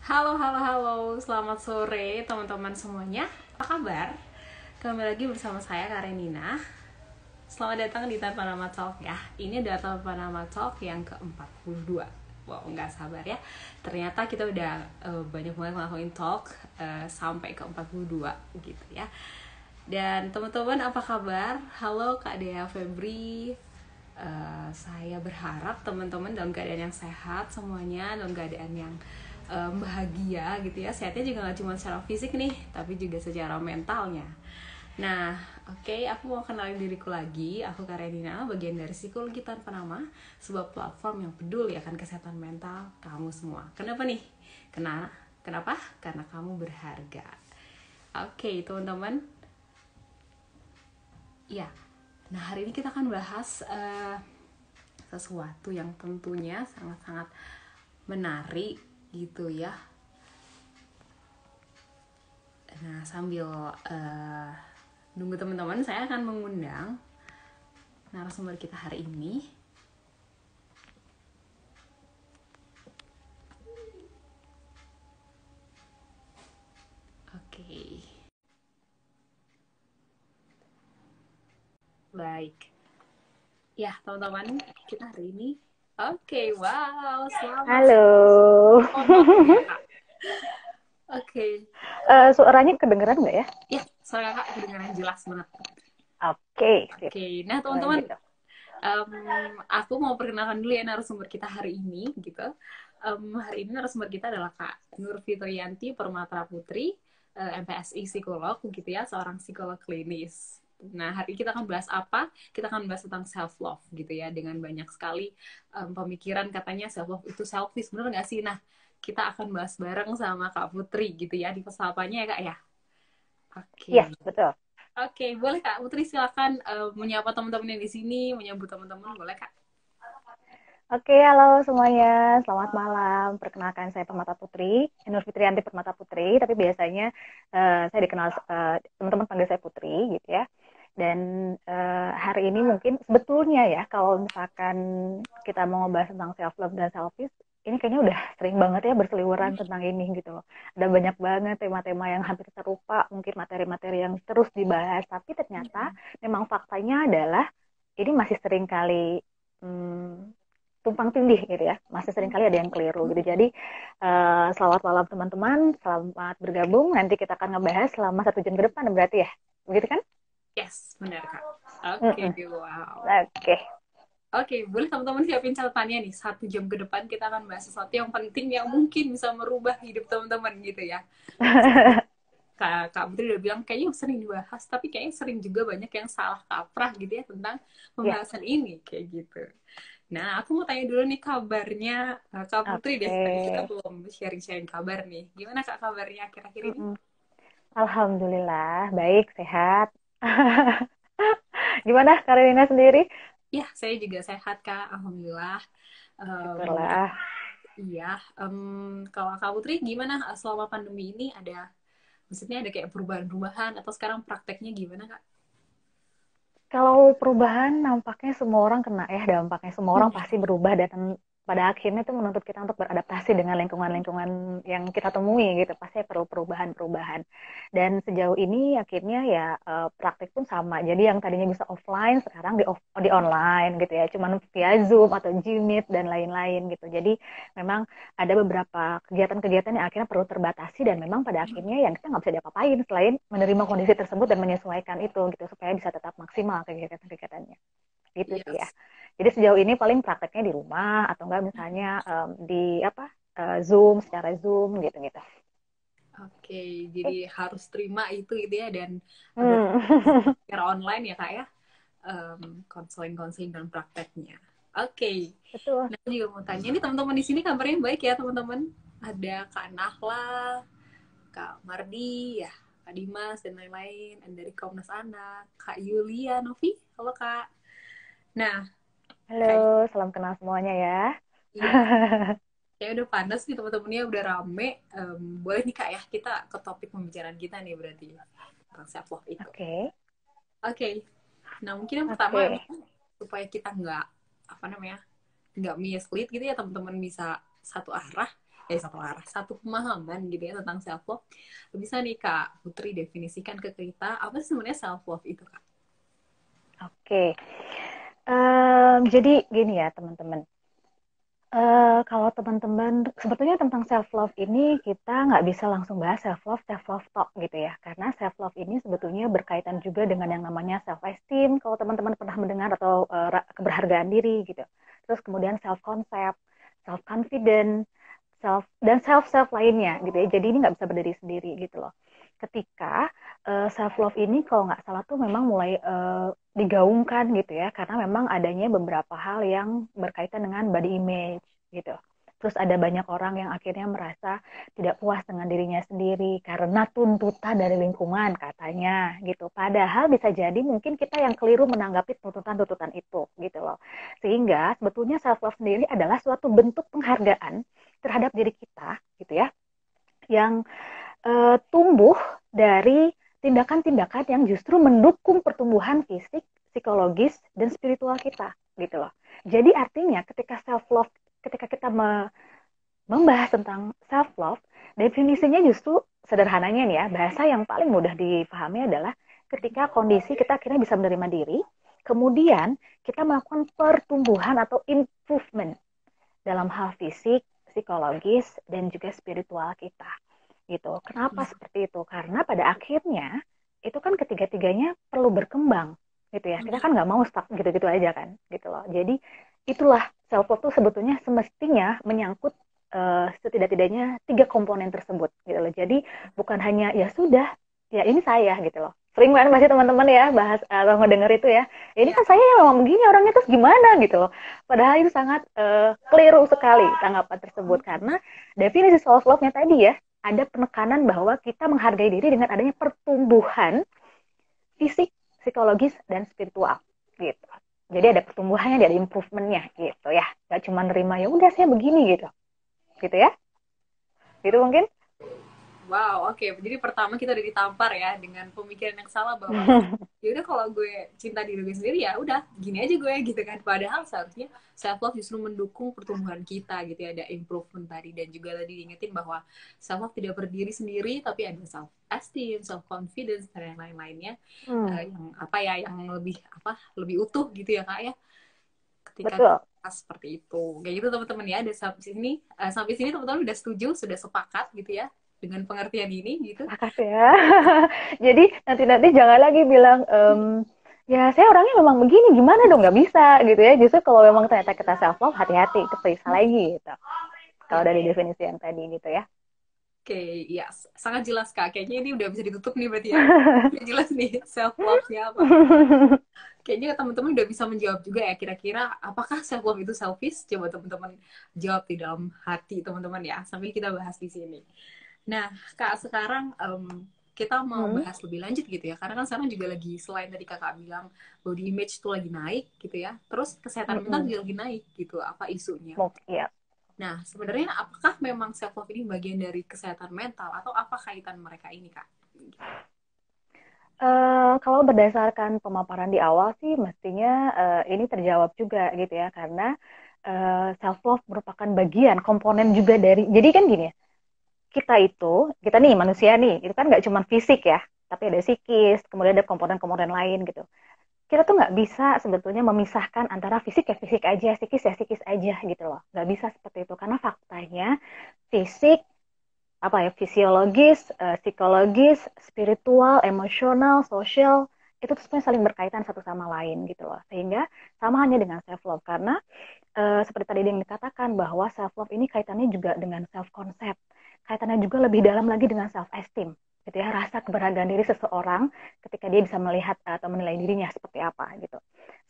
Halo, halo, halo. Selamat sore teman-teman semuanya. Apa kabar? Kembali lagi bersama saya Karenina. Selamat datang di Tanpa Nama Talk ya. Ini adalah Tanpa Nama Talk yang ke-42. Wow, nggak sabar ya. Ternyata kita udah banyak banget ngelakuin talk sampai ke-42 gitu ya. Dan teman-teman apa kabar? Halo Kak Dea Febri. Saya berharap teman-teman dalam keadaan yang sehat semuanya, dalam keadaan yang bahagia gitu ya. Sehatnya juga nggak cuma secara fisik nih, tapi juga secara mentalnya. Nah, oke, aku mau kenalin diriku lagi. Aku Karenina, bagian dari Psikologi Tanpa Nama, sebuah platform yang peduli akan kesehatan mental kamu semua. Kenapa nih? Kenapa? Karena kamu berharga. Oke, teman-teman. Ya, nah hari ini kita akan bahas sesuatu yang tentunya sangat-sangat menarik gitu ya. Nah, sambil nunggu teman-teman, saya akan mengundang narasumber kita hari ini. Oke. Baik. Ya, teman-teman, kita hari ini. Oke, wow, selamat Halo. sore ya, Kak. Oke. Suaranya kedengeran nggak ya? Ya, suara Kakak kedengaran jelas banget. Oke, sip. Oke, nah Kalau teman-teman, gitu. aku mau perkenalkan dulu ya narasumber kita hari ini gitu. Hari ini narasumber kita adalah Kak Nur Fitriyanti Permata Putri, MPSI psikolog gitu ya, seorang psikolog klinis. Nah, hari ini kita akan bahas apa? Kita akan bahas tentang self love gitu ya, dengan banyak sekali pemikiran katanya self love itu selfish, bener nggak sih? Nah, kita akan bahas bareng sama Kak Putri gitu ya di persahabannya ya Kak ya. Iya, Oke. betul. Oke, boleh Kak Putri silakan menyapa teman-teman yang di sini, menyambut teman-teman, boleh Kak? Oke, halo semuanya. Selamat malam. Perkenalkan saya Permata Putri, Nur Fitriyanti Permata Putri, tapi biasanya saya dikenal teman-teman panggil saya Putri gitu ya. Dan hari ini mungkin sebetulnya ya kalau misalkan kita mau ngebahas tentang self love dan selfish, ini kayaknya udah sering banget ya berseliweran tentang ini gitu loh. Ada banyak banget tema-tema yang hampir serupa, mungkin materi-materi yang terus dibahas, tapi ternyata memang faktanya adalah ini masih sering kali tumpang tindih gitu ya, masih sering kali ada yang keliru gitu. Jadi selamat malam teman-teman, selamat bergabung. Nanti kita akan ngebahas selama 1 jam ke depan berarti ya, begitu kan? Yes, benar Kak. Oke, Mm-mm. wow. Oke. Oke, boleh teman-teman siapin catatannya nih. 1 jam ke depan kita akan bahas sesuatu yang penting yang mungkin bisa merubah hidup teman-teman gitu ya. Kak Putri udah bilang kayaknya sering dibahas, tapi kayaknya sering juga banyak yang salah kaprah gitu ya tentang Ya, pembahasan ini kayak gitu. Nah, aku mau tanya dulu nih kabarnya Kak Putri deh. Tadi kita oke. belum sharing-sharing kabar nih. Gimana Kak kabarnya akhir-akhir ini? Mm-mm. Alhamdulillah, baik, sehat. Gimana Karina sendiri? Ya, saya juga sehat Kak. Alhamdulillah. Em, Syukurlah. iya, kalau Kak Putri gimana selama pandemi ini maksudnya ada kayak perubahan-perubahan atau sekarang prakteknya gimana Kak? Kalau perubahan nampaknya semua orang kena ya, dampaknya semua orang pasti berubah dan pada akhirnya itu menuntut kita untuk beradaptasi dengan lingkungan-lingkungan yang kita temui gitu. Pasti perlu perubahan-perubahan. Dan sejauh ini akhirnya ya praktik pun sama. Jadi yang tadinya bisa offline sekarang di online gitu ya. Cuman via Zoom atau Gmeet dan lain-lain gitu. Jadi memang ada beberapa kegiatan-kegiatan yang akhirnya perlu terbatasi dan memang pada akhirnya yang kita nggak bisa diapa-apain selain menerima kondisi tersebut dan menyesuaikan itu gitu supaya bisa tetap maksimal kegiatan-kegiatannya gitu sih ya. Yes. Jadi sejauh ini paling prakteknya di rumah atau enggak misalnya di apa Zoom secara Zoom gitu-gitu. Oke, jadi harus terima itu gitu ya dan Hmm. secara online ya Kak ya, konseling-konseling dan prakteknya. Oke, Betul. nah aku juga mau tanya nih teman-teman di sini kabarnya baik ya teman-teman. Ada Kak Nahla, Kak Mardi, ya, Kak Dimas dan lain-lain. Ada dari Komnas Anak, Kak Yulia, Novi, halo Kak. Nah, Halo, kayak salam kenal semuanya ya. iya, kayak udah panas nih teman-temannya udah rame. Boleh nih Kak ya kita ke topik pembicaraan kita nih berarti tentang self love itu. Oke, Oke, nah mungkin yang pertama oke. emang supaya kita nggak apa namanya nggak mislead gitu ya teman-teman bisa satu arah. satu pemahaman gitu ya tentang self love. Bisa nih Kak Putri definisikan ke kita apa sih sebenarnya self love itu Kak? Oke, jadi gini ya teman-teman. Kalau teman-teman sebetulnya tentang self love ini kita nggak bisa langsung bahas self love talk gitu ya, karena self love ini sebetulnya berkaitan juga dengan yang namanya self esteem. Kalau teman-teman pernah mendengar atau keberhargaan diri gitu. Terus kemudian self concept, self confidence, self lainnya gitu ya. Jadi ini nggak bisa berdiri sendiri gitu loh. Ketika self love ini kalau nggak salah tuh memang mulai digaungkan gitu ya, karena memang adanya beberapa hal yang berkaitan dengan body image gitu. Terus ada banyak orang yang akhirnya merasa tidak puas dengan dirinya sendiri karena tuntutan dari lingkungan katanya gitu. Padahal bisa jadi mungkin kita yang keliru menanggapi tuntutan-tuntutan itu gitu loh. Sehingga sebetulnya self love sendiri adalah suatu bentuk penghargaan terhadap diri kita gitu ya, yang tumbuh dari tindakan-tindakan yang justru mendukung pertumbuhan fisik, psikologis, dan spiritual kita gitu loh. Jadi artinya ketika kita membahas tentang self love, definisinya justru sederhananya nih ya, bahasa yang paling mudah dipahami adalah ketika kondisi kita akhirnya bisa menerima diri, kemudian kita melakukan pertumbuhan atau improvement dalam hal fisik, psikologis, dan juga spiritual kita gitu. Kenapa seperti itu? Karena pada akhirnya itu kan ketiga-tiganya perlu berkembang gitu ya. Kita kan nggak mau stuck gitu-gitu aja kan gitu loh. Jadi itulah self love tuh sebetulnya semestinya menyangkut setidak-tidaknya 3 komponen tersebut gitu loh. Jadi bukan hanya ya sudah ya ini saya gitu loh. Sering banget pasti teman-teman ya bahas atau ngedenger itu ya. Ini kan saya yang memang begini orangnya terus gimana gitu loh. Padahal itu sangat keliru sekali tanggapan tersebut karena definisi self love-nya tadi ya ada penekanan bahwa kita menghargai diri dengan adanya pertumbuhan fisik, psikologis, dan spiritual gitu. Jadi ada pertumbuhannya, ada improvementnya gitu ya. Gak cuma nerima ya udah saya begini gitu ya. Gitu mungkin. Wow, oke. Jadi pertama kita udah ditampar ya dengan pemikiran yang salah bahwa ya udah kalau gue cinta diri gue sendiri ya udah gini aja gue gitu kan. Padahal seharusnya self love justru mendukung pertumbuhan kita gitu ya, ada improvement tadi dan juga tadi diingetin bahwa self love tidak berdiri sendiri tapi ada self esteem, self confidence dan yang lain-lainnya yang apa ya yang lebih utuh gitu ya Kak ya. Ketika Betul. kita seperti itu. Kayak gitu teman-teman ya. Ada sampai sini teman-teman udah setuju, sudah sepakat gitu ya dengan pengertian ini gitu. Sepakat ya. Jadi nanti jangan lagi bilang ya saya orangnya memang begini gimana dong nggak bisa gitu ya. Justru kalau memang ternyata kita self love hati-hati itu periksa lagi gitu. Kalau dari definisi yang tadi gitu ya. Oke, ya sangat jelas Kak. Kayaknya ini udah bisa ditutup nih berarti ya. Udah jelas nih self love-nya apa. Kayaknya teman-teman udah bisa menjawab juga ya kira-kira apakah self love itu selfish? Coba teman-teman jawab di dalam hati teman-teman ya sambil kita bahas di sini. Nah, Kak, sekarang kita mau bahas lebih lanjut gitu ya. Karena kan sekarang juga lagi, selain tadi Kakak bilang, body image itu lagi naik gitu ya. Terus kesehatan mental juga lagi naik gitu, apa isunya. Ya. Nah, sebenarnya apakah memang self-love ini bagian dari kesehatan mental atau apa kaitan mereka ini, Kak? Kalau berdasarkan pemaparan di awal sih mestinya ini terjawab juga gitu ya. Karena self love merupakan bagian komponen juga dari, jadi kan gini ya, kita nih manusia nih, itu kan nggak cuma fisik ya, tapi ada psikis, kemudian ada komponen-komponen lain gitu. Kita tuh nggak bisa sebetulnya memisahkan antara fisik ya fisik aja, psikis ya psikis aja gitu loh. Nggak bisa seperti itu, karena faktanya fisik, fisiologis, psikologis, spiritual, emosional, sosial, itu tuh sebenarnya saling berkaitan satu sama lain gitu loh. Sehingga sama hanya dengan self love, karena seperti tadi yang dikatakan bahwa self love ini kaitannya juga dengan self concept, kaitannya juga lebih dalam lagi dengan self esteem gitu ya, rasa keberhargaan diri seseorang ketika dia bisa melihat atau menilai dirinya seperti apa gitu.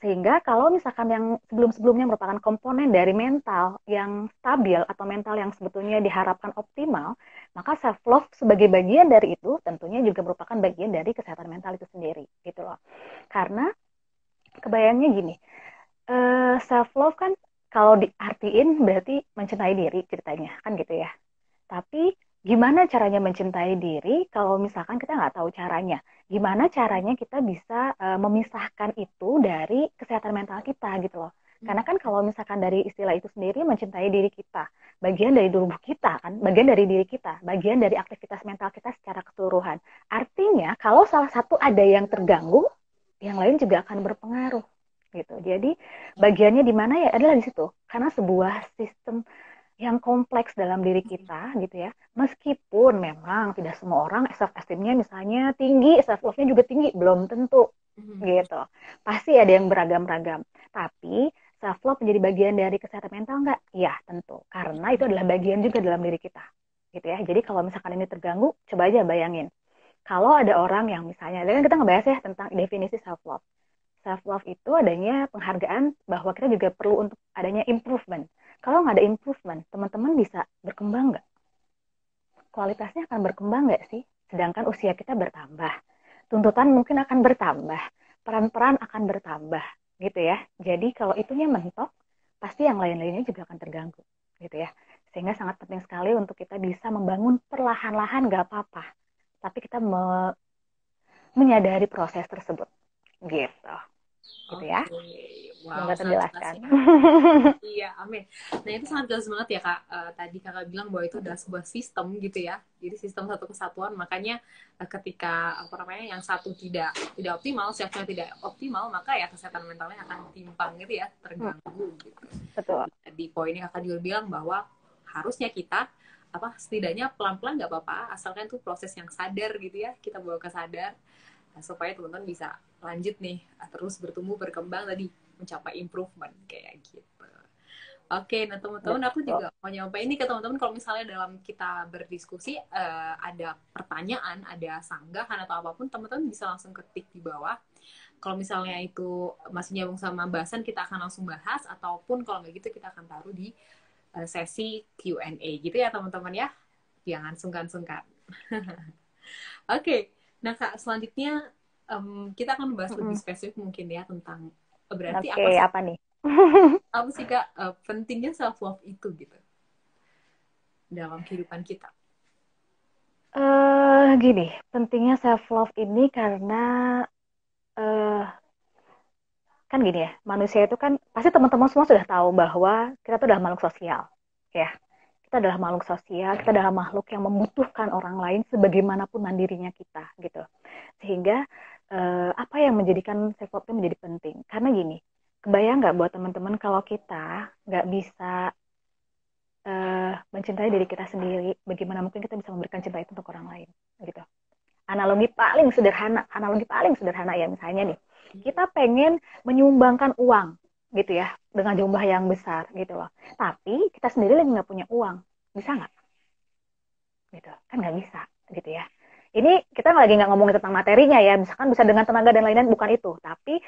Sehingga kalau misalkan yang sebelum-sebelumnya merupakan komponen dari mental yang stabil atau mental yang sebetulnya diharapkan optimal, maka self love sebagai bagian dari itu tentunya juga merupakan bagian dari kesehatan mental itu sendiri gitu loh. Karena kebayangnya gini, self love kan kalau diartiin berarti mencintai diri ceritanya kan gitu ya. Tapi gimana caranya mencintai diri kalau misalkan kita nggak tahu caranya? Gimana caranya kita bisa memisahkan itu dari kesehatan mental kita gitu loh? Karena kan kalau misalkan dari istilah itu sendiri mencintai diri kita, bagian dari tubuh kita kan, bagian dari diri kita, bagian dari aktivitas mental kita secara keseluruhan. Artinya kalau salah satu ada yang terganggu, yang lain juga akan berpengaruh gitu. Jadi bagiannya di mana ya adalah di situ. Karena sebuah sistem yang kompleks dalam diri kita gitu ya. Meskipun memang tidak semua orang self esteemnya misalnya tinggi, self love-nya juga tinggi, belum tentu gitu. Pasti ada yang beragam-ragam. Tapi self love menjadi bagian dari kesehatan mental nggak? Ya tentu. Karena itu adalah bagian juga dalam diri kita. Gitu ya. Jadi kalau misalkan ini terganggu, coba aja bayangin. Kalau ada orang yang misalnya, kan kita ngebahas ya tentang definisi self love. Self love itu adanya penghargaan bahwa kita juga perlu untuk adanya improvement. Kalau nggak ada improvement, teman-teman bisa berkembang nggak? Kualitasnya akan berkembang nggak sih? Sedangkan usia kita bertambah. Tuntutan mungkin akan bertambah. Peran-peran akan bertambah. Gitu ya. Jadi kalau itunya mentok, pasti yang lain-lainnya juga akan terganggu. Gitu ya. Sehingga sangat penting sekali untuk kita bisa membangun perlahan-lahan nggak apa-apa. Tapi kita menyadari proses tersebut. Gitu. Gitu ya. Oke, wow, Semoga sangat jelas terjelaskan. ya. Iya, amin. Nah itu sangat jelas banget ya kak. Tadi kakak bilang bahwa itu adalah sebuah sistem gitu ya. Jadi sistem satu kesatuan. Makanya ketika apa namanya yang satu tidak optimal, selfnya tidak optimal, maka ya kesehatan mentalnya akan timpang gitu ya, terganggu gitu. Betul. Di poinnya kakak juga bilang bahwa harusnya kita apa setidaknya pelan-pelan nggak apa-apa, asalkan itu proses yang sadar gitu ya, kita bawa ke sadar. Nah, supaya teman-teman bisa lanjut nih terus bertumbuh berkembang tadi mencapai improvement kayak gitu. Oke, nah teman-teman aku Betul. juga mau nyampe ini ke teman-teman kalau misalnya dalam kita berdiskusi ada pertanyaan, ada sanggahan atau apapun teman-teman bisa langsung ketik di bawah. Kalau misalnya itu masih nyambung sama bahasan kita akan langsung bahas ataupun kalau nggak gitu kita akan taruh di sesi Q&A gitu ya teman-teman ya. Jangan sungkan-sungkan. Oke, nah kak selanjutnya kita akan bahas lebih spesifik mungkin ya tentang berarti Oke, apa nih? apa sih kak pentingnya self love itu gitu dalam kehidupan kita. Gini, pentingnya self love ini karena eh kan gini ya, manusia itu kan pasti teman-teman semua sudah tahu bahwa kita itu adalah makhluk sosial, ya. Kita adalah makhluk sosial, kita adalah makhluk yang membutuhkan orang lain sebagaimanapun mandirinya kita, gitu. Sehingga apa yang menjadikan self love itu menjadi penting? Karena gini, kebayang nggak buat teman-teman kalau kita nggak bisa mencintai diri kita sendiri, bagaimana mungkin kita bisa memberikan cinta itu untuk orang lain, gitu. Analogi paling sederhana ya misalnya nih, kita pengen menyumbangkan uang, gitu ya, dengan jumlah yang besar, gitu loh. Tapi kita sendiri lagi nggak punya uang, bisa nggak? Gitu, kan nggak bisa, gitu ya. Ini kita lagi nggak ngomongin tentang materinya ya, misalkan bisa dengan tenaga dan lain-lain, bukan itu. Tapi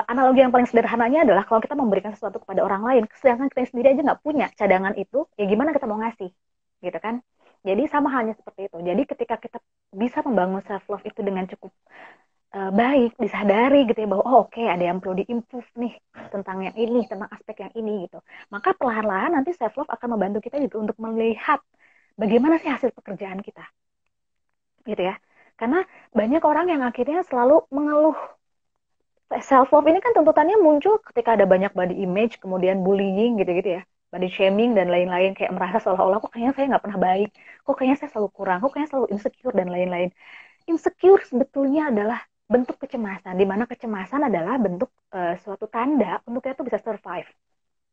analogi yang paling sederhananya adalah kalau kita memberikan sesuatu kepada orang lain, sedangkan kita sendiri aja nggak punya cadangan itu, ya gimana kita mau ngasih, gitu kan? Jadi sama halnya seperti itu. Jadi ketika kita bisa membangun self love itu dengan cukup baik, disadari gitu ya bahwa oh oke, ada yang perlu diimprove nih tentang yang ini, tentang aspek yang ini gitu. Maka perlahan-lahan nanti self love akan membantu kita juga untuk melihat bagaimana sih hasil pekerjaan kita, gitu ya. Karena banyak orang yang akhirnya selalu mengeluh. Self love ini kan tuntutannya muncul ketika ada banyak body image, kemudian bullying gitu-gitu ya, body shaming dan lain-lain, kayak merasa seolah-olah kok kayaknya saya nggak pernah baik, kok kayaknya saya selalu kurang, kok kayaknya selalu insecure dan lain-lain. Insecure sebetulnya adalah bentuk kecemasan, di mana kecemasan adalah bentuk suatu tanda untuk kita tuh bisa survive.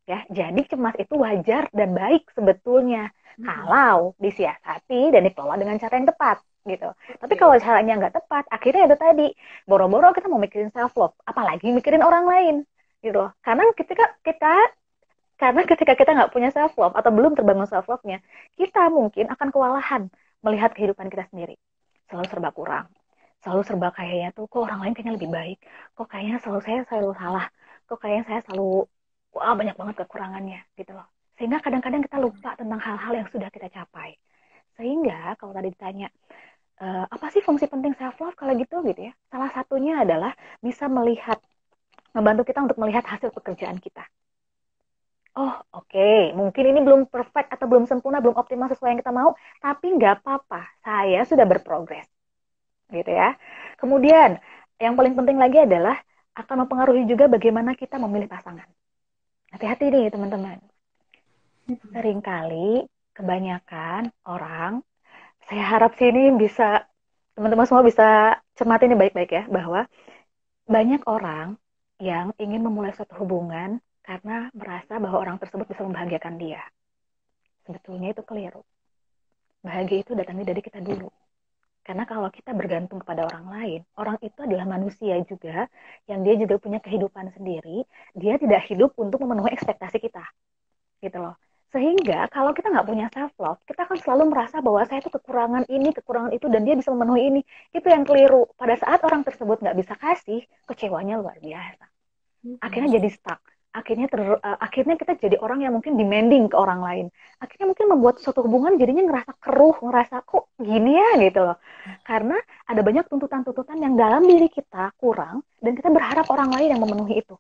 Ya, jadi cemas itu wajar dan baik sebetulnya kalau disiasati dan dikelola dengan cara yang tepat gitu. Tapi kalau caranya nggak tepat, akhirnya itu tadi boro-boro kita mau mikirin self love, apalagi mikirin orang lain gitu. Karena ketika kita nggak punya self love atau belum terbangun self love-nya, kita mungkin akan kewalahan melihat kehidupan kita sendiri. Selalu serba kurang, selalu serba kayaknya tuh kok orang lain kayaknya lebih baik, kok kayaknya saya selalu salah, kok kayaknya saya selalu wah banyak banget kekurangannya gitu loh. Sehingga kadang-kadang kita lupa tentang hal-hal yang sudah kita capai. Sehingga kalau tadi ditanya apa sih fungsi penting self love kalau gitu ya. Salah satunya adalah bisa membantu kita untuk melihat hasil pekerjaan kita. Oh oke, mungkin ini belum perfect atau belum sempurna, belum optimal sesuai yang kita mau, tapi nggak apa-apa, saya sudah berprogres, gitu ya. Kemudian yang paling penting lagi adalah akan mempengaruhi juga bagaimana kita memilih pasangan. Hati-hati nih teman-teman. Seringkali kebanyakan orang, saya harap sih ini bisa teman-teman semua bisa cermati ini baik-baik ya, bahwa banyak orang yang ingin memulai suatu hubungan karena merasa bahwa orang tersebut bisa membahagiakan dia. Sebetulnya itu keliru. Bahagia itu datangnya dari kita dulu. Karena kalau kita bergantung kepada orang lain, orang itu adalah manusia juga, yang dia juga punya kehidupan sendiri, dia tidak hidup untuk memenuhi ekspektasi kita, gitu loh. Sehingga kalau kita nggak punya self love, kita akan selalu merasa bahwa saya itu kekurangan ini, kekurangan itu, dan dia bisa memenuhi ini. Itu yang keliru. Pada saat orang tersebut nggak bisa kasih, kecewanya luar biasa. Akhirnya jadi stuck. Akhirnya kita jadi orang yang mungkin demanding ke orang lain. Akhirnya mungkin membuat suatu hubungan jadinya ngerasa keruh, ngerasa kok gini ya gitu loh. Karena ada banyak tuntutan-tuntutan yang dalam diri kita kurang dan kita berharap orang lain yang memenuhi itu.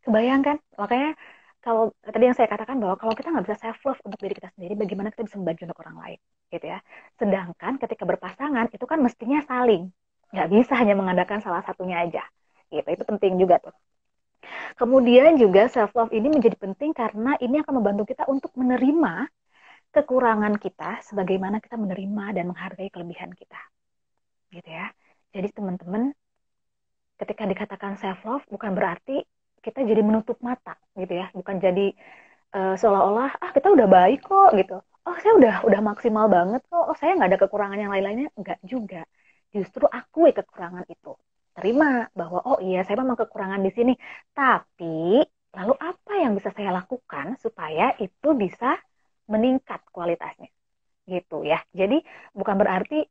Kebayangkan? Makanya kalau tadi yang saya katakan bahwa kalau kita nggak bisa self love untuk diri kita sendiri, bagaimana kita bisa membagi untuk orang lain, gitu ya. Sedangkan ketika berpasangan itu kan mestinya saling, nggak bisa hanya mengandalkan salah satunya aja. Gitu, itu penting juga tuh. Kemudian juga self love ini menjadi penting karena ini akan membantu kita untuk menerima kekurangan kita sebagaimana kita menerima dan menghargai kelebihan kita. Gitu ya. Jadi teman-teman, ketika dikatakan self love bukan berarti kita jadi menutup mata gitu ya, bukan jadi seolah-olah kita udah baik kok gitu. Oh, saya udah maksimal banget kok. Oh, saya nggak ada kekurangan yang lain-lainnya. Enggak juga. Justru akui kekurangan itu. Terima bahwa oh iya saya memang kekurangan di sini. Tapi lalu apa yang bisa saya lakukan supaya itu bisa meningkat kualitasnya gitu ya. Jadi bukan berarti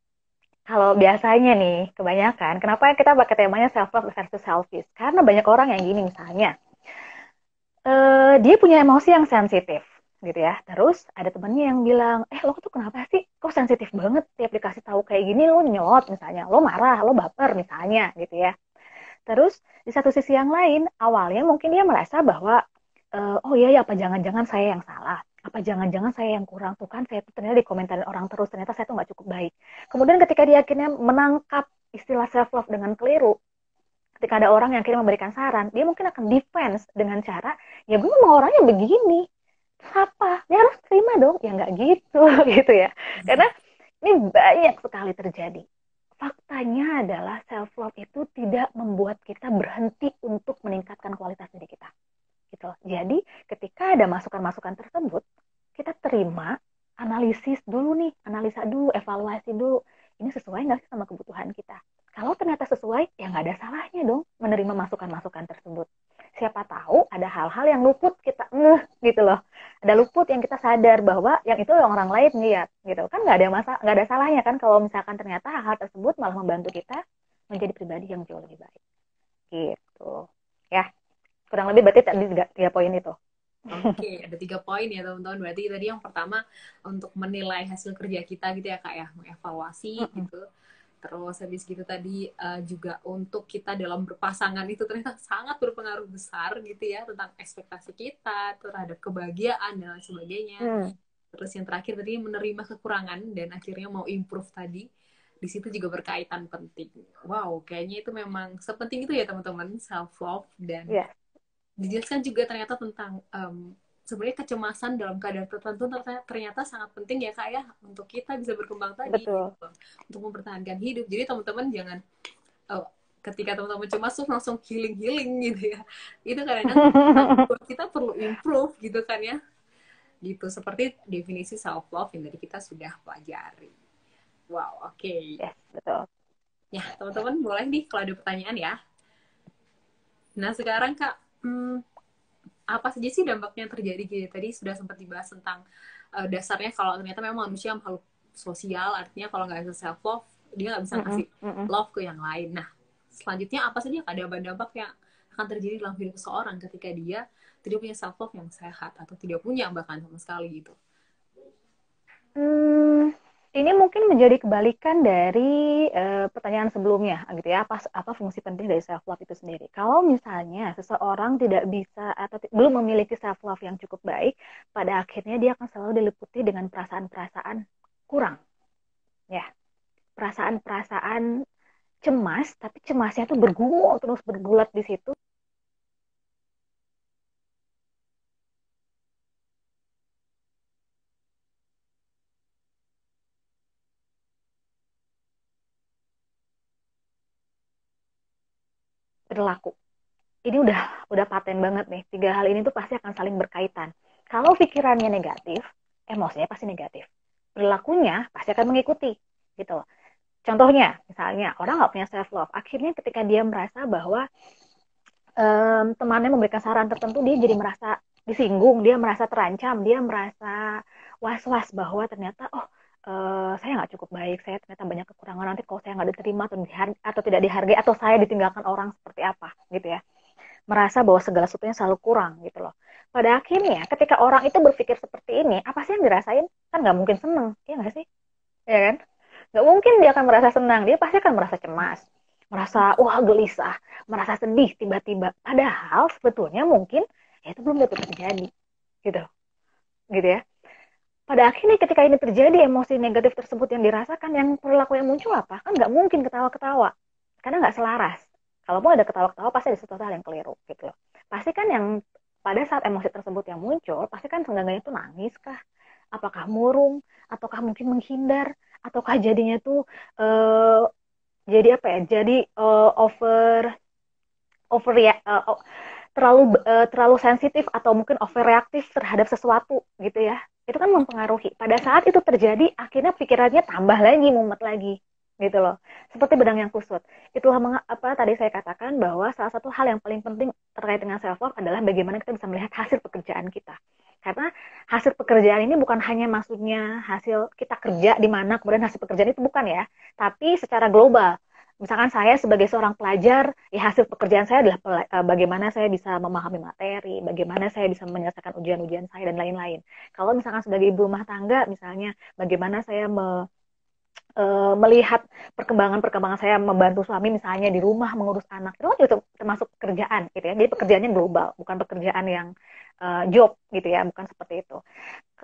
kalau biasanya nih kebanyakan kenapa kita pakai temanya self love versus selfish? Karena banyak orang yang gini misalnya dia punya emosi yang sensitif gitu ya. Terus ada temennya yang bilang, lo tuh kenapa sih? Kok sensitif banget? Tiap dikasih tahu kayak gini lo nyelot misalnya, lo marah, lo baper misalnya gitu ya. Terus di satu sisi yang lain, awalnya mungkin dia merasa bahwa oh iya ya apa jangan-jangan saya yang salah? Apa jangan-jangan saya yang kurang tuh kan? Saya tuh ternyata dikomentarin orang terus, ternyata saya tuh nggak cukup baik. Kemudian ketika dia akhirnya menangkap istilah self love dengan keliru, ketika ada orang yang akhirnya memberikan saran, dia mungkin akan defense dengan cara, ya gue memang orangnya begini, apa? Ya harus terima dong, ya nggak gitu, gitu ya. Karena ini banyak sekali terjadi. Faktanya adalah self love itu tidak membuat kita berhenti untuk meningkatkan kualitas diri kita. Gitu. Jadi ketika ada masukan-masukan tersebut, kita terima, analisis dulu nih, analisa dulu, evaluasi dulu. Ini sesuai nggak sih sama kebutuhan kita? Kalau ternyata sesuai, ya nggak ada salahnya dong menerima masukan-masukan tersebut. Siapa tahu ada hal-hal yang luput kita ngeh gitu loh. Ada luput yang kita sadar bahwa yang itu yang orang lain lihat gitu kan, nggak ada salahnya kan kalau misalkan ternyata hal-hal tersebut malah membantu kita menjadi pribadi yang jauh lebih baik gitu ya. Kurang lebih berarti tadi 3 poin itu. Oke, ada 3 poin ya teman-teman. Berarti tadi yang pertama untuk menilai hasil kerja kita gitu ya kak ya, mengevaluasi gitu. Terus habis gitu tadi juga untuk kita dalam berpasangan itu ternyata sangat berpengaruh besar gitu ya tentang ekspektasi kita terhadap kebahagiaan dan lain sebagainya. Terus yang terakhir tadi menerima kekurangan dan akhirnya mau improve tadi. Di situ juga berkaitan penting. Wow, kayaknya itu memang sepenting itu ya teman-teman, self love dan Yes. dijelaskan juga ternyata tentang sebenarnya kecemasan dalam keadaan tertentu ternyata sangat penting ya kak ya untuk kita bisa berkembang tadi Betul. gitu, untuk mempertahankan hidup. Jadi teman-teman jangan ketika teman-teman cemas tuh langsung healing gitu ya. Itu kadang-kadang kita perlu improve gitu kan ya. Gitu seperti definisi self love yang tadi kita sudah pelajari. Wow, oke. Yes, betul. Ya, teman-teman boleh nih kalau ada pertanyaan ya. Nah, sekarang Kak, apa saja sih dampaknya yang terjadi gitu? Tadi sudah sempat dibahas tentang dasarnya kalau ternyata memang manusia makhluk sosial, artinya kalau nggak bisa self love, dia nggak bisa kasih love ke yang lain. Nah, selanjutnya apa saja Kak dampak yang akan terjadi dalam hidup seseorang ketika dia tidak punya self love yang sehat atau tidak punya bahkan sama sekali gitu? Ini mungkin menjadi kebalikan dari pertanyaan sebelumnya, gitu ya. Apa fungsi penting dari self love itu sendiri? Kalau misalnya seseorang tidak bisa atau belum memiliki self love yang cukup baik, pada akhirnya dia akan selalu diliputi dengan perasaan-perasaan kurang, ya. Perasaan-perasaan cemas, tapi cemasnya tuh bergumul terus bergulat di situ. perilaku. Ini udah paten banget nih. 3 hal ini tuh pasti akan saling berkaitan. Kalau pikirannya negatif, emosinya pasti negatif. Perilakunya pasti akan mengikuti, gitu. Contohnya, misalnya orang nggak punya self love, akhirnya ketika dia merasa bahwa temannya memberikan saran tertentu, dia jadi merasa disinggung, dia merasa terancam, dia merasa was-was bahwa ternyata saya nggak cukup baik, saya ternyata banyak kekurangan, nanti kalau saya nggak diterima atau tidak dihargai atau saya ditinggalkan orang seperti apa gitu ya, merasa bahwa segala sesuatunya selalu kurang gitu loh. Pada akhirnya ketika orang itu berpikir seperti ini, apa sih yang dirasain? Kan nggak mungkin seneng, ya nggak sih? Ya kan? Nggak mungkin dia akan merasa senang, dia pasti akan merasa cemas, merasa wah gelisah, merasa sedih tiba-tiba. Padahal sebetulnya mungkin ya itu belum tentu terjadi, gitu, gitu ya. Pada akhirnya ketika ini terjadi, emosi negatif tersebut yang dirasakan, yang perilaku yang muncul apa? Kan nggak mungkin ketawa-ketawa, karena nggak selaras. Kalaupun ada ketawa-ketawa, pasti ada sesuatu hal yang keliru, gitu loh. Pasti kan yang pada saat emosi tersebut yang muncul, pasti kan seenggaknya itu nangis kah? Apakah murung? Ataukah mungkin menghindar? Ataukah jadinya tuh eh, jadi apa ya? Jadi over over ya terlalu sensitif atau mungkin overreaktif terhadap sesuatu gitu ya. Itu kan mempengaruhi. Pada saat itu terjadi, akhirnya pikirannya tambah lagi, mumet lagi gitu loh. Seperti benang yang kusut. Itulah apa tadi saya katakan bahwa salah satu hal yang paling penting terkait dengan self love adalah bagaimana kita bisa melihat hasil pekerjaan kita. Karena hasil pekerjaan ini bukan hanya maksudnya hasil kita kerja di mana kemudian hasil pekerjaan itu bukan ya, tapi secara global. Misalkan saya sebagai seorang pelajar, ya hasil pekerjaan saya adalah bagaimana saya bisa memahami materi, bagaimana saya bisa menyelesaikan ujian-ujian saya, dan lain-lain. Kalau misalkan sebagai ibu rumah tangga, misalnya bagaimana saya melihat perkembangan-perkembangan saya membantu suami misalnya di rumah mengurus anak, itu kan juga termasuk pekerjaan gitu ya. Jadi pekerjaannya global, bukan pekerjaan yang job gitu ya, bukan seperti itu.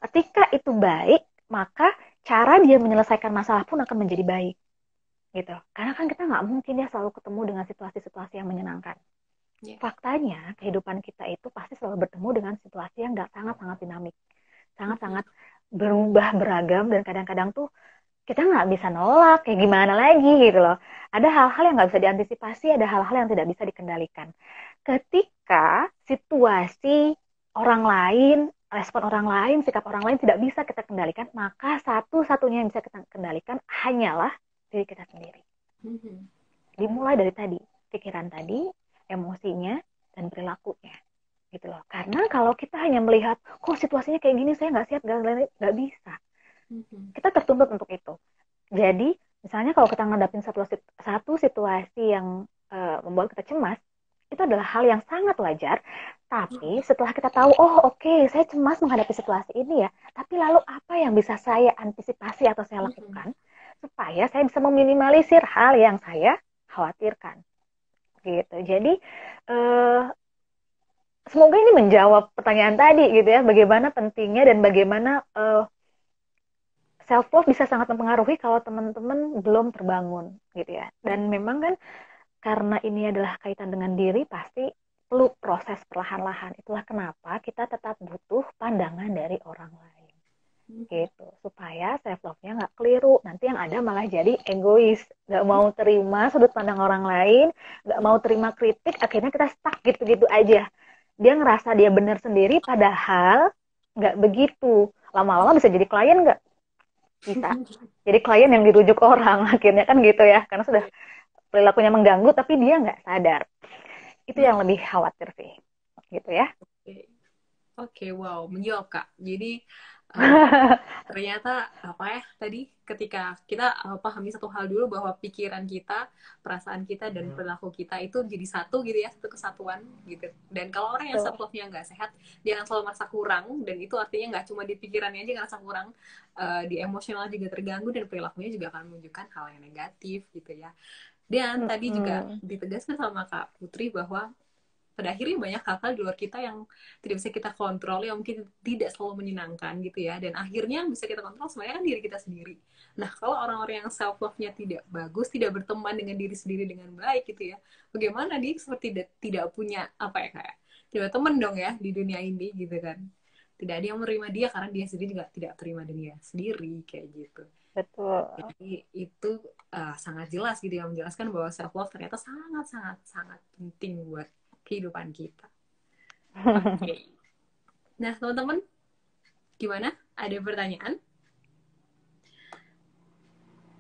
Ketika itu baik, maka cara dia menyelesaikan masalah pun akan menjadi baik gitu. Karena kan kita nggak mungkin ya selalu ketemu dengan situasi-situasi yang menyenangkan. Yeah. Faktanya kehidupan kita itu pasti selalu bertemu dengan situasi yang nggak sangat-sangat dinamik, sangat-sangat berubah beragam, dan kadang-kadang tuh kita nggak bisa nolak, kayak gimana lagi gitu loh. Ada hal-hal yang nggak bisa diantisipasi, ada hal-hal yang tidak bisa dikendalikan. Ketika situasi orang lain, respon orang lain, sikap orang lain tidak bisa kita kendalikan, maka satu-satunya yang bisa kita kendalikan hanyalah diri kita sendiri. Dimulai dari tadi, pikiran tadi, emosinya, dan perilakunya. Gitu loh. Karena kalau kita hanya melihat, kok situasinya kayak gini, saya nggak siap, nggak bisa. Kita tertuntut untuk itu. Jadi, misalnya kalau kita ngadapin satu situasi yang membuat kita cemas, itu adalah hal yang sangat wajar. Tapi setelah kita tahu, oh oke, saya cemas menghadapi situasi ini ya, tapi lalu apa yang bisa saya antisipasi atau saya lakukan supaya saya bisa meminimalisir hal yang saya khawatirkan gitu. Jadi semoga ini menjawab pertanyaan tadi gitu ya, bagaimana pentingnya dan bagaimana self love bisa sangat mempengaruhi kalau teman-teman belum terbangun gitu ya. Dan memang kan karena ini adalah kaitan dengan diri, pasti perlu proses perlahan-lahan. Itulah kenapa kita tetap butuh pandangan dari orang lain gitu, supaya self love-nya nggak keliru. Nanti yang ada malah jadi egois, nggak mau terima sudut pandang orang lain, nggak mau terima kritik, akhirnya kita stuck gitu-gitu aja. Dia ngerasa dia benar sendiri, padahal nggak begitu. Lama-lama bisa jadi klien nggak? Bisa. Jadi klien yang dirujuk orang, akhirnya kan gitu ya, karena sudah perilakunya mengganggu, tapi dia nggak sadar. Itu yang lebih khawatir sih, gitu ya. Oke, wow, menjawab Kak. Jadi ternyata apa ya tadi ketika kita pahami satu hal dulu bahwa pikiran kita, perasaan kita dan perilaku kita itu jadi satu gitu ya, satu kesatuan gitu. Dan kalau orang yang self love-nya nggak sehat, dia akan selalu merasa kurang, dan itu artinya nggak cuma di pikirannya aja ngerasa kurang, di emosional juga terganggu, dan perilakunya juga akan menunjukkan hal yang negatif gitu ya. Dan tadi juga ditegaskan sama Kak Putri bahwa pada akhirnya banyak hal-hal di luar kita yang tidak bisa kita kontrol, yang mungkin tidak selalu menyenangkan gitu ya, dan akhirnya bisa kita kontrol sebenarnya kan diri kita sendiri. Nah, kalau orang-orang yang self love-nya tidak bagus, tidak berteman dengan diri sendiri dengan baik gitu ya, bagaimana dia seperti tidak punya apa ya, kayak tidak teman dong ya di dunia ini gitu kan, tidak ada yang menerima dia karena dia sendiri juga tidak terima diri sendiri kayak gitu. Betul. Jadi itu sangat jelas gitu ya, menjelaskan bahwa self love ternyata sangat sangat sangat penting buat kehidupan kita. Oke. Nah, teman-teman, gimana? Ada pertanyaan?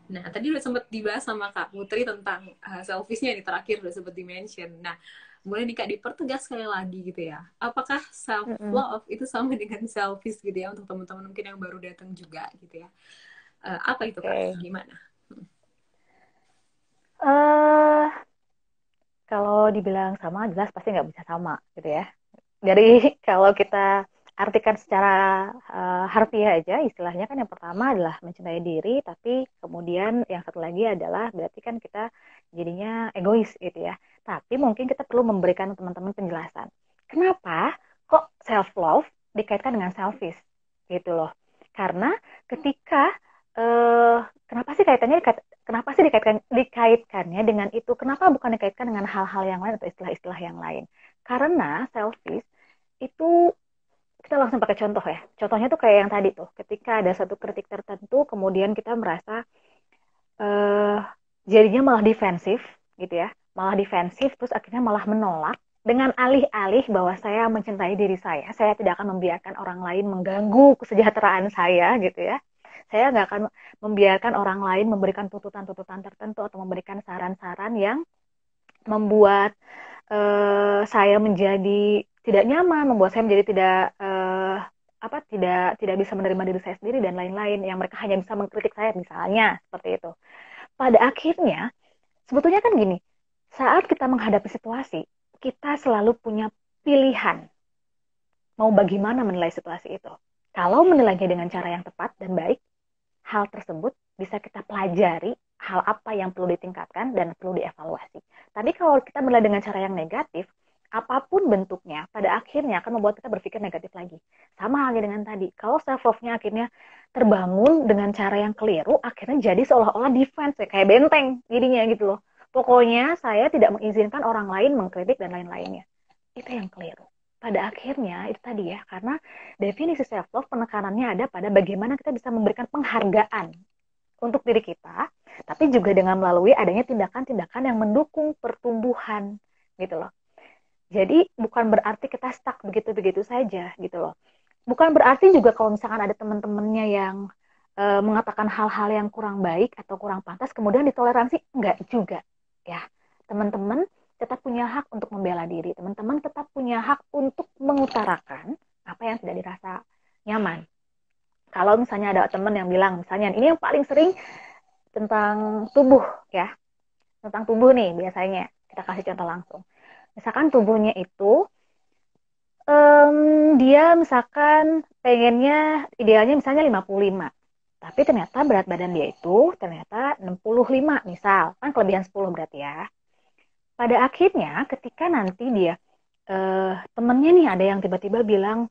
Nah, tadi udah sempat dibahas sama Kak Putri tentang selfishnya nih, terakhir udah sempat dimention. Nah, boleh nih Kak dipertegas sekali lagi gitu ya. Apakah self Mm-mm. love itu sama dengan selfish gitu ya, untuk teman-teman mungkin yang baru datang juga gitu ya. Apa itu Kak? Oke. Gimana? eh Kalau dibilang sama, jelas pasti nggak bisa sama, gitu ya. Jadi kalau kita artikan secara harfiah aja, istilahnya kan yang pertama adalah mencintai diri, tapi kemudian yang satu lagi adalah berarti kan kita jadinya egois, gitu ya. Tapi mungkin kita perlu memberikan teman-teman penjelasan. Kenapa kok self love dikaitkan dengan selfish, gitu loh? Karena ketika eh, kenapa sih kenapa sih dikaitkannya dengan itu? Kenapa bukan dikaitkan dengan hal-hal yang lain atau istilah-istilah yang lain? Karena selfish itu kita langsung pakai contoh ya. Contohnya tuh kayak yang tadi tuh, ketika ada satu kritik tertentu, kemudian kita merasa eh, jadinya malah defensif gitu ya, malah defensif, terus akhirnya malah menolak dengan alih-alih bahwa saya mencintai diri saya tidak akan membiarkan orang lain mengganggu kesejahteraan saya gitu ya. Saya nggak akan membiarkan orang lain memberikan tuntutan-tuntutan tertentu atau memberikan saran-saran yang membuat saya menjadi tidak nyaman, membuat saya menjadi tidak tidak bisa menerima diri saya sendiri dan lain-lain yang mereka hanya bisa mengkritik saya misalnya seperti itu. Pada akhirnya sebetulnya kan gini, saat kita menghadapi situasi, kita selalu punya pilihan mau bagaimana menilai situasi itu. Kalau menilainya dengan cara yang tepat dan baik, hal tersebut bisa kita pelajari hal apa yang perlu ditingkatkan dan perlu dievaluasi. Tapi kalau kita menilai dengan cara yang negatif, apapun bentuknya, pada akhirnya akan membuat kita berpikir negatif lagi. Sama halnya dengan tadi, kalau self love-nya akhirnya terbangun dengan cara yang keliru, akhirnya jadi seolah-olah defense, ya, kayak benteng jadinya gitu loh. Pokoknya saya tidak mengizinkan orang lain mengkritik dan lain-lainnya. Itu yang keliru. Pada akhirnya itu tadi ya, karena definisi self love penekanannya ada pada bagaimana kita bisa memberikan penghargaan untuk diri kita, tapi juga dengan melalui adanya tindakan-tindakan yang mendukung pertumbuhan gitu loh. Jadi bukan berarti kita stuck begitu-begitu saja gitu loh. Bukan berarti juga kalau misalkan ada teman-temannya yang mengatakan hal-hal yang kurang baik atau kurang pantas kemudian ditoleransi, enggak juga ya. Teman-teman tetap punya hak untuk membela diri. Teman-teman tetap punya hak untuk mengutarakan apa yang tidak dirasa nyaman. Kalau misalnya ada teman yang bilang, misalnya ini yang paling sering tentang tubuh ya, tentang tubuh nih biasanya kita kasih contoh langsung. Misalkan tubuhnya itu dia misalkan pengennya idealnya misalnya 55. Tapi ternyata berat badan dia itu ternyata 65 misal. Kan kelebihan 10 berarti ya. Pada akhirnya ketika nanti dia temennya nih ada yang tiba-tiba bilang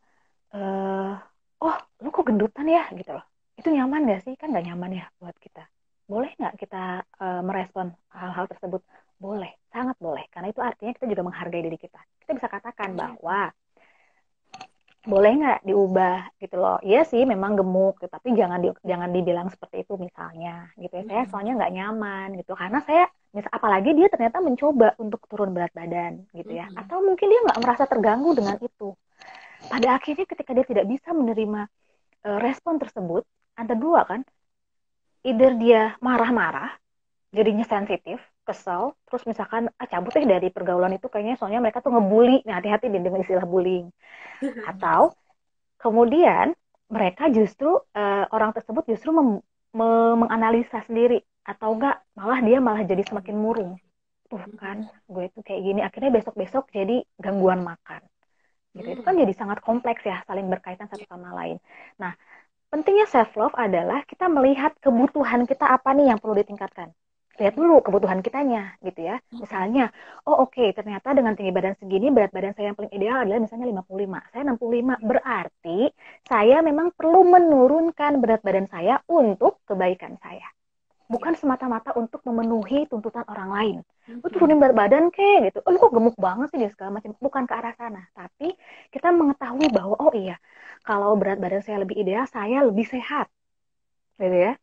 eh oh lu kok gendutan ya gitu loh. Itu nyaman gak sih? Kan gak nyaman ya buat kita. Boleh nggak kita merespon hal-hal tersebut? Boleh, sangat boleh. Karena itu artinya kita juga menghargai diri kita. Kita bisa katakan bahwa boleh nggak diubah gitu loh. Iya sih memang gemuk, tapi jangan dibilang seperti itu misalnya gitu ya. Saya soalnya nggak nyaman gitu karena saya apalagi dia ternyata mencoba untuk turun berat badan gitu ya. Atau mungkin dia nggak merasa terganggu dengan itu. Pada akhirnya ketika dia tidak bisa menerima respon tersebut, ada dua kan, either dia marah-marah jadinya sensitif, kesel, terus misalkan cabut deh dari pergaulan itu kayaknya soalnya mereka tuh ngebully. Nah, hati-hati dengan istilah bullying. Atau kemudian mereka justru orang tersebut justru menganalisa sendiri atau enggak malah dia malah jadi semakin murung. Tuh kan, gue tuh kayak gini akhirnya besok-besok jadi gangguan makan. Gitu. Itu kan jadi sangat kompleks ya, saling berkaitan satu sama lain. Nah, pentingnya self love adalah kita melihat kebutuhan kita apa nih yang perlu ditingkatkan. Lihat dulu kebutuhan kitanya gitu ya. Misalnya, oh oke, ternyata dengan tinggi badan segini berat badan saya yang paling ideal adalah misalnya 55. Saya 65. Berarti saya memang perlu menurunkan berat badan saya untuk kebaikan saya. Bukan semata-mata untuk memenuhi tuntutan orang lain. Lu turunin berat badan kek gitu. Oh, lu kok gemuk banget sih dia segala macam. Bukan ke arah sana, tapi kita mengetahui bahwa oh iya, kalau berat badan saya lebih ideal, saya lebih sehat. Gitu ya.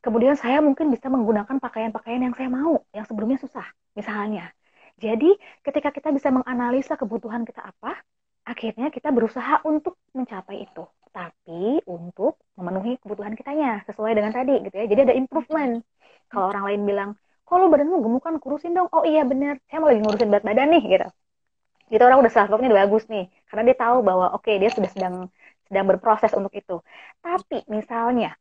Kemudian saya mungkin bisa menggunakan pakaian-pakaian yang saya mau, yang sebelumnya susah, misalnya. Jadi, ketika kita bisa menganalisa kebutuhan kita apa, akhirnya kita berusaha untuk mencapai itu. Tapi untuk memenuhi kebutuhan kitanya, sesuai dengan tadi gitu ya. Jadi ada improvement. Kalau orang lain bilang, kok lu badanmu gemuk kan, kurusin dong. Oh iya bener, saya mau lagi ngurusin berat badan nih gitu. Itu orang udah self love-nya udah bagus nih. Karena dia tahu bahwa oke, dia sudah sedang berproses untuk itu. Tapi misalnya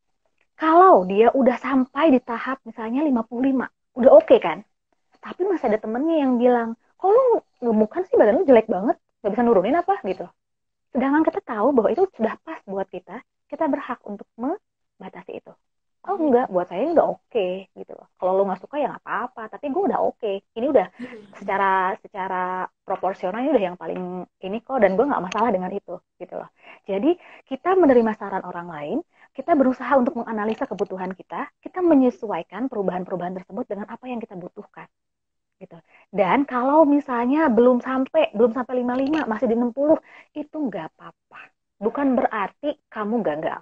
kalau dia udah sampai di tahap misalnya 55, udah oke kan? Tapi masih ada temennya yang bilang, kok lu gemukan sih, badan lu jelek banget, gak bisa nurunin apa gitu. Sedangkan kita tahu bahwa itu sudah pas buat kita berhak untuk membatasi itu. Oh enggak, buat saya ini udah oke gitu loh. Kalau lu nggak suka ya nggak apa-apa, tapi gue udah oke. Ini udah secara proporsional ini udah yang paling ini kok, dan gue nggak masalah dengan itu gitu loh. Jadi kita menerima saran orang lain, kita berusaha untuk menganalisa kebutuhan kita menyesuaikan perubahan-perubahan tersebut dengan apa yang kita butuhkan gitu. Dan kalau misalnya belum sampai 55, masih di 60, itu nggak apa-apa. Bukan berarti kamu gagal.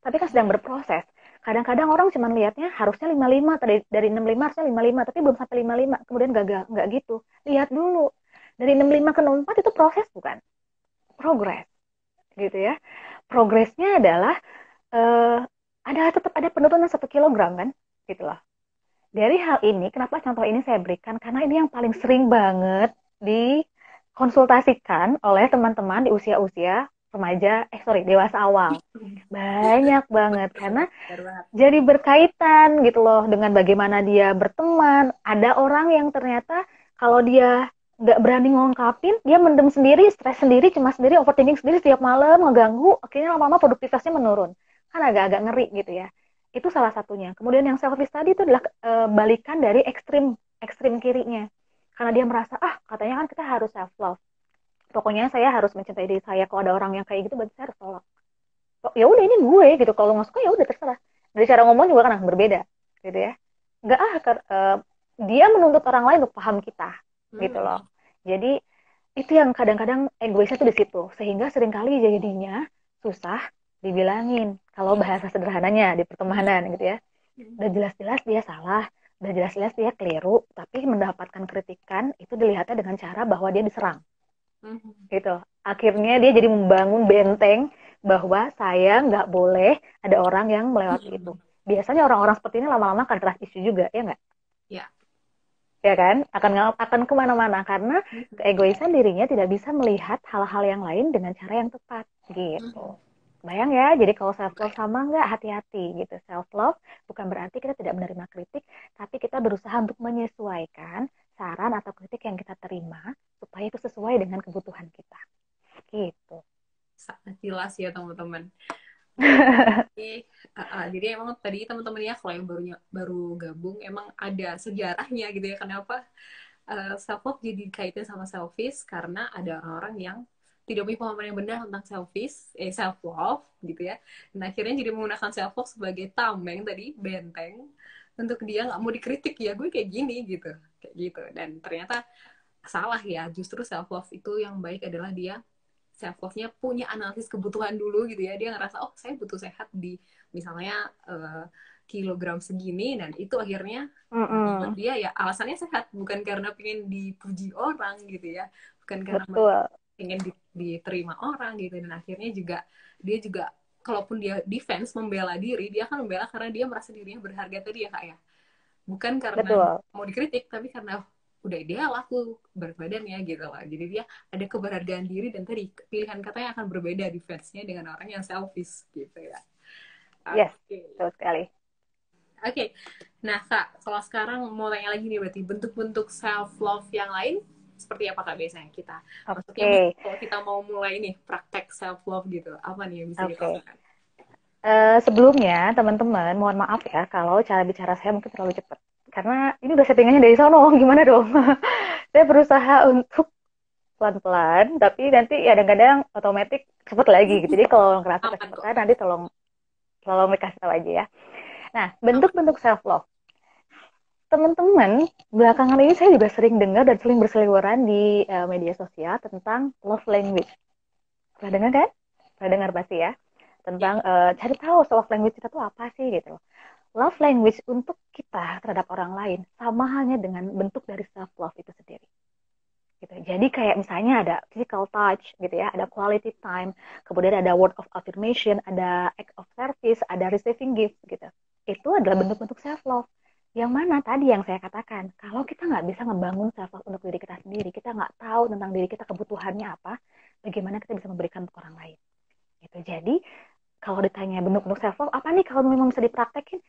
Tapi kan sedang berproses. Kadang-kadang orang cuma lihatnya harusnya 55, dari 65 harusnya 55, tapi belum sampai 55, kemudian gagal. Nggak gitu. Lihat dulu. Dari 65 ke 64 itu proses bukan? Progres. Gitu ya. Progresnya adalah eh, tetap ada penurunan 1 kilogram kan? Gitu loh. Dari hal ini, kenapa contoh ini saya berikan? Karena ini yang paling sering banget dikonsultasikan oleh teman-teman di usia-usia dewasa awal. Banyak banget, karena jadi berkaitan gitu loh dengan bagaimana dia berteman. Ada orang yang ternyata kalau dia nggak berani ngungkapin, dia mendem sendiri, stres sendiri, cemas sendiri, overthinking sendiri setiap malam, ngeganggu, akhirnya lama-lama produktivitasnya menurun. Kan agak-agak ngeri gitu ya. Itu salah satunya. Kemudian yang selfish tadi itu adalah balikan dari ekstrim ekstrim kirinya. Karena dia merasa, katanya kan kita harus self love. Pokoknya saya harus mencintai diri saya. Kalau ada orang yang kayak gitu, berarti saya harus tolak. Oh, ya udah ini gue gitu, kalau nggak suka ya udah terserah. Dari cara ngomong juga kan berbeda gitu ya. Nggak dia menuntut orang lain untuk paham kita gitu loh. Jadi itu yang kadang-kadang egoisnya tuh di situ, sehingga seringkali jadinya susah dibilangin kalau bahasa sederhananya di pertemanan gitu ya. Udah jelas-jelas dia salah, udah jelas-jelas dia keliru, tapi mendapatkan kritikan itu dilihatnya dengan cara bahwa dia diserang gitu. Akhirnya dia jadi membangun benteng bahwa saya nggak boleh ada orang yang melewati itu. Biasanya orang-orang seperti ini lama-lama akan trust issue juga, ya nggak? Ya. Ya kan? Akan kemana-mana karena keegoisan dirinya tidak bisa melihat hal-hal yang lain dengan cara yang tepat gitu. Bayang ya, jadi kalau self love sama nggak, hati-hati gitu. Self love bukan berarti kita tidak menerima kritik, tapi kita berusaha untuk menyesuaikan saran atau kritik yang kita terima supaya itu sesuai dengan kebutuhan kita. Gitu. Sangat jelas ya teman-teman. Jadi emang tadi teman-temannya kalau yang baru gabung emang ada sejarahnya gitu ya, kenapa self love jadi kaitan sama selfish, karena ada orang-orang yang tidak punya pemahaman yang benar tentang self love gitu ya, dan akhirnya jadi menggunakan self love sebagai tameng tadi, benteng untuk dia nggak mau dikritik, ya gue kayak gini gitu, kayak gitu. Dan ternyata salah ya, justru self love itu yang baik adalah dia self love-nya punya analisis kebutuhan dulu gitu ya. Dia ngerasa, oh saya butuh sehat di misalnya kilogram segini, dan itu akhirnya buat dia ya alasannya sehat, bukan karena pengen dipuji orang gitu ya, bukan karena pengen diterima orang gitu. Dan akhirnya juga dia juga kalaupun dia defense membela diri, dia akan membela karena dia merasa dirinya berharga tadi ya kak ya, bukan karena mau dikritik, tapi karena udah ideal aku berat badannya gitu lah. Jadi dia ada keberhargaan diri, dan tadi pilihan katanya akan berbeda defense-nya dengan orang yang selfish gitu ya. Yes, betul sekali. Oke. Nah kak, kalau sekarang mau tanya lagi nih, berarti bentuk-bentuk self love yang lain seperti apa kak biasanya kita? Maksudnya kalau kita mau mulai nih praktek self love gitu, apa nih yang bisa kita lakukan? Sebelumnya teman-teman mohon maaf ya kalau cara bicara saya mungkin terlalu cepat, karena ini udah settingannya dari sono, gimana dong? Saya berusaha untuk pelan-pelan, tapi nanti kadang-kadang otomatis cepet lagi gitu. Jadi kalau ngerasa kecepatan nanti tolong dikasih tahu aja ya. Nah, bentuk-bentuk self love. Teman-teman, belakangan ini saya juga sering dengar dan sering berseliweran di media sosial tentang love language. Pernah dengar kan? Pernah dengar pasti ya? Tentang cari tahu love language kita tuh apa sih gitu. love language untuk kita terhadap orang lain sama halnya dengan bentuk dari self love itu sendiri. Gitu. Jadi kayak misalnya ada physical touch gitu ya, ada quality time, kemudian ada word of affirmation, ada act of service, ada receiving gift gitu. Itu adalah bentuk-bentuk self love. Yang mana tadi yang saya katakan, kalau kita nggak bisa ngebangun self love untuk diri kita sendiri, kita nggak tahu tentang diri kita kebutuhannya apa, bagaimana kita bisa memberikan untuk orang lain. Gitu. Jadi kalau ditanya bentuk-bentuk self love apa nih kalau memang bisa dipraktekin,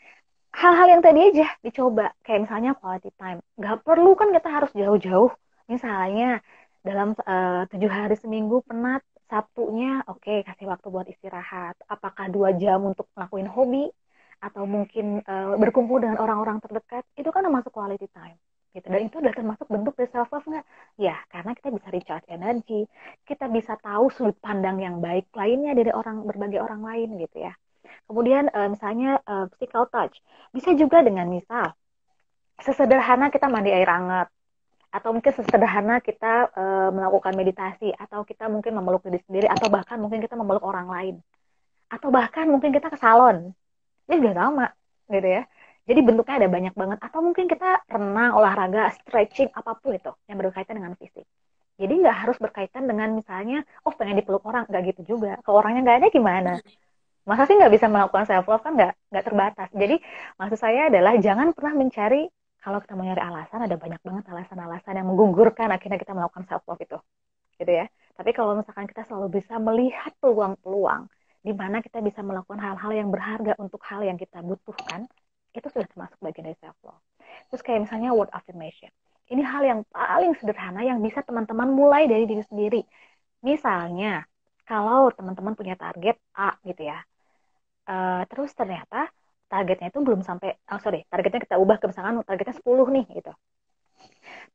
hal-hal yang tadi aja dicoba, kayak misalnya quality time. Nggak perlu kan kita harus jauh-jauh. Misalnya dalam 7 hari seminggu penat, Sabtunya oke, kasih waktu buat istirahat. Apakah 2 jam untuk ngelakuin hobi atau mungkin berkumpul dengan orang-orang terdekat, itu kan termasuk quality time. Gitu. Dan itu adalah termasuk bentuk dari self love nggak? Ya, karena kita bisa recharge energi, kita bisa tahu sudut pandang yang baik lainnya dari orang berbagai orang lain gitu ya. Kemudian misalnya physical touch, bisa juga dengan misal sesederhana kita mandi air hangat, atau mungkin sesederhana kita melakukan meditasi, atau kita mungkin memeluk diri sendiri, atau bahkan mungkin kita memeluk orang lain, atau bahkan mungkin kita ke salon, ini juga sama gitu ya. Jadi bentuknya ada banyak banget, atau mungkin kita renang, olahraga, stretching, apapun itu yang berkaitan dengan fisik. Jadi nggak harus berkaitan dengan misalnya, oh pengen dipeluk orang, nggak gitu juga. Kalau orangnya nggak ada gimana? Masa sih nggak bisa melakukan self love, kan nggak terbatas. Jadi maksud saya adalah jangan pernah mencari, kalau kita mau nyari alasan ada banyak banget alasan-alasan yang menggugurkan akhirnya kita melakukan self love itu gitu ya. Tapi kalau misalkan kita selalu bisa melihat peluang-peluang di mana kita bisa melakukan hal-hal yang berharga untuk hal yang kita butuhkan, itu sudah termasuk bagian dari self love. Terus kayak misalnya word affirmation, ini hal yang paling sederhana yang bisa teman-teman mulai dari diri sendiri. Misalnya kalau teman-teman punya target A gitu ya, terus ternyata targetnya itu belum sampai, targetnya kita ubah ke misalkan targetnya 10 nih gitu.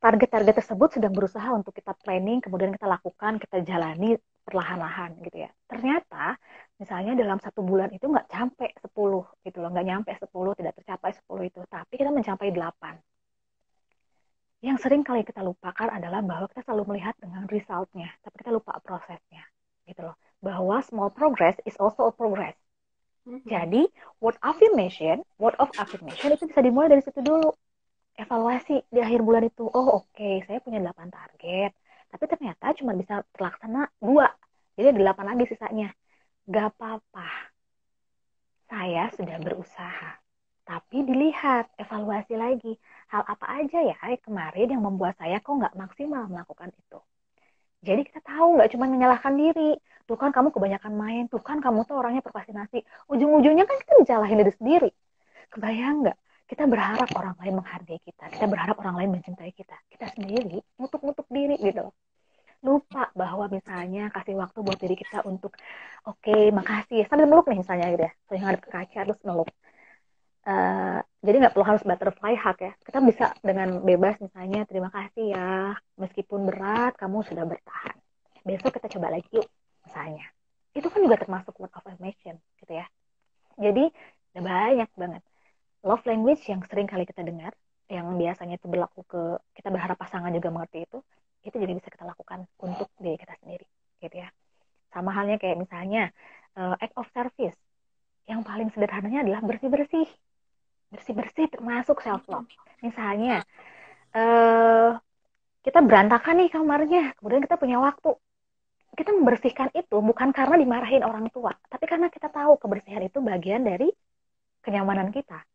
Target-target tersebut sedang berusaha untuk kita planning, kemudian kita lakukan, kita jalani perlahan-lahan gitu ya. Ternyata misalnya dalam 1 bulan itu nggak sampai 10 gitu loh, nggak nyampe 10, tidak tercapai 10 itu, tapi kita mencapai 8. Yang sering kali kita lupakan adalah bahwa kita selalu melihat dengan resultnya, tapi kita lupa prosesnya gitu loh. Bahwa small progress is also a progress. Jadi, word of affirmation itu bisa dimulai dari situ dulu. Evaluasi di akhir bulan itu. Oh, oke, saya punya 8 target. Tapi ternyata cuma bisa terlaksana 2. Jadi ada 8 lagi sisanya. Gak apa-apa. Saya sudah berusaha. Tapi dilihat, evaluasi lagi. Hal apa aja ya kemarin yang membuat saya kok nggak maksimal melakukan itu. Jadi kita tahu nggak cuma menyalahkan diri. Tuh kan kamu kebanyakan main, tuh kan kamu tuh orangnya prokrastinasi. Ujung-ujungnya kan kita dicalahin diri sendiri. Kebayang nggak? Kita berharap orang lain menghargai kita. Kita berharap orang lain mencintai kita. Kita sendiri nutup-nutup diri gitu loh. Lupa bahwa misalnya kasih waktu buat diri kita untuk oke, makasih. Sambil meluk nih misalnya gitu ya. Sering ngadep ke kaca terus meluk. Jadi nggak perlu harus butterfly hug ya. Kita bisa dengan bebas misalnya terima kasih ya, meskipun berat kamu sudah bertahan. Besok kita coba lagi yuk misalnya. Itu kan juga termasuk word of affirmation gitu ya. Jadi ada banyak banget love language yang sering kali kita dengar, yang biasanya itu berlaku ke kita, berharap pasangan juga mengerti itu jadi bisa kita lakukan untuk diri kita sendiri gitu ya. Sama halnya kayak misalnya act of service, yang paling sederhananya adalah bersih-bersih. Bersih-bersih termasuk self love. Misalnya kita berantakan nih kamarnya, kemudian kita punya waktu, kita membersihkan itu bukan karena dimarahin orang tua, tapi karena kita tahu kebersihan itu bagian dari kenyamanan kita.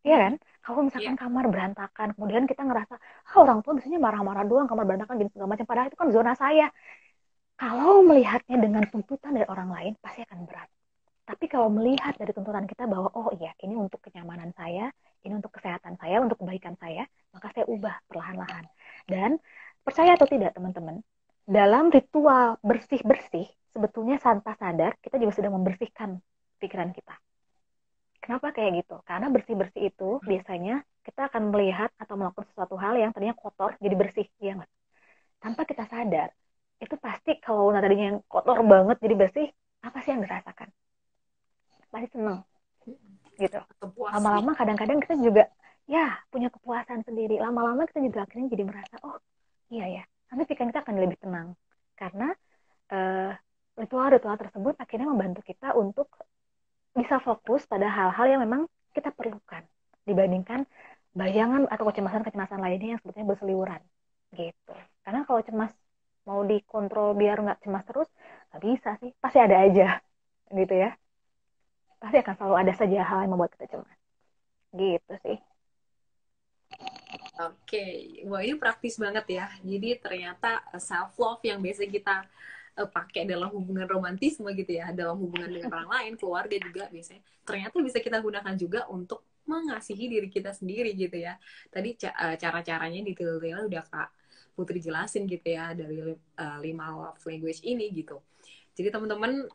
Iya kan? Kalau misalkan kamar berantakan, kemudian kita ngerasa, orang tua biasanya marah-marah doang, kamar berantakan, gini segala macam. Padahal itu kan zona saya. Kalau melihatnya dengan tuntutan dari orang lain, pasti akan berat. Tapi kalau melihat dari tuntutan kita bahwa, oh iya, ini untuk kenyamanan saya, ini untuk kesehatan saya, untuk kebaikan saya, maka saya ubah perlahan-lahan. Dan percaya atau tidak teman-teman, dalam ritual bersih-bersih, sebetulnya tanpa sadar, kita juga sudah membersihkan pikiran kita. Kenapa kayak gitu? Karena bersih-bersih itu biasanya kita akan melihat atau melakukan sesuatu hal yang tadinya kotor jadi bersih, ya nggak? Tanpa kita sadar, itu pasti kalau tadinya yang kotor banget jadi bersih, apa sih yang dirasakan? Pasti seneng, gitu. Lama-lama kadang-kadang kita juga ya punya kepuasan sendiri. Lama-lama kita juga akhirnya jadi merasa, oh iya ya, nanti pikiran kita akan lebih tenang. Karena ritual-ritual tersebut akhirnya membantu kita untuk bisa fokus pada hal-hal yang memang kita perlukan. dibandingkan bayangan atau kecemasan-kecemasan lainnya yang sebetulnya berseliweran gitu. Karena kalau cemas mau dikontrol biar nggak cemas terus, nggak bisa sih, pasti ada aja gitu ya. Pasti akan selalu ada saja hal yang membuat kita cemas gitu sih. Oke, wah ini praktis banget ya. Jadi ternyata self love yang biasa kita pakai dalam hubungan romantisme gitu ya, dalam hubungan dengan orang lain, keluarga juga biasanya, ternyata bisa kita gunakan juga untuk mengasihi diri kita sendiri gitu ya. Tadi cara-caranya detail-detailnya udah Kak Putri jelasin gitu ya dari 5 love language ini gitu. Jadi teman-teman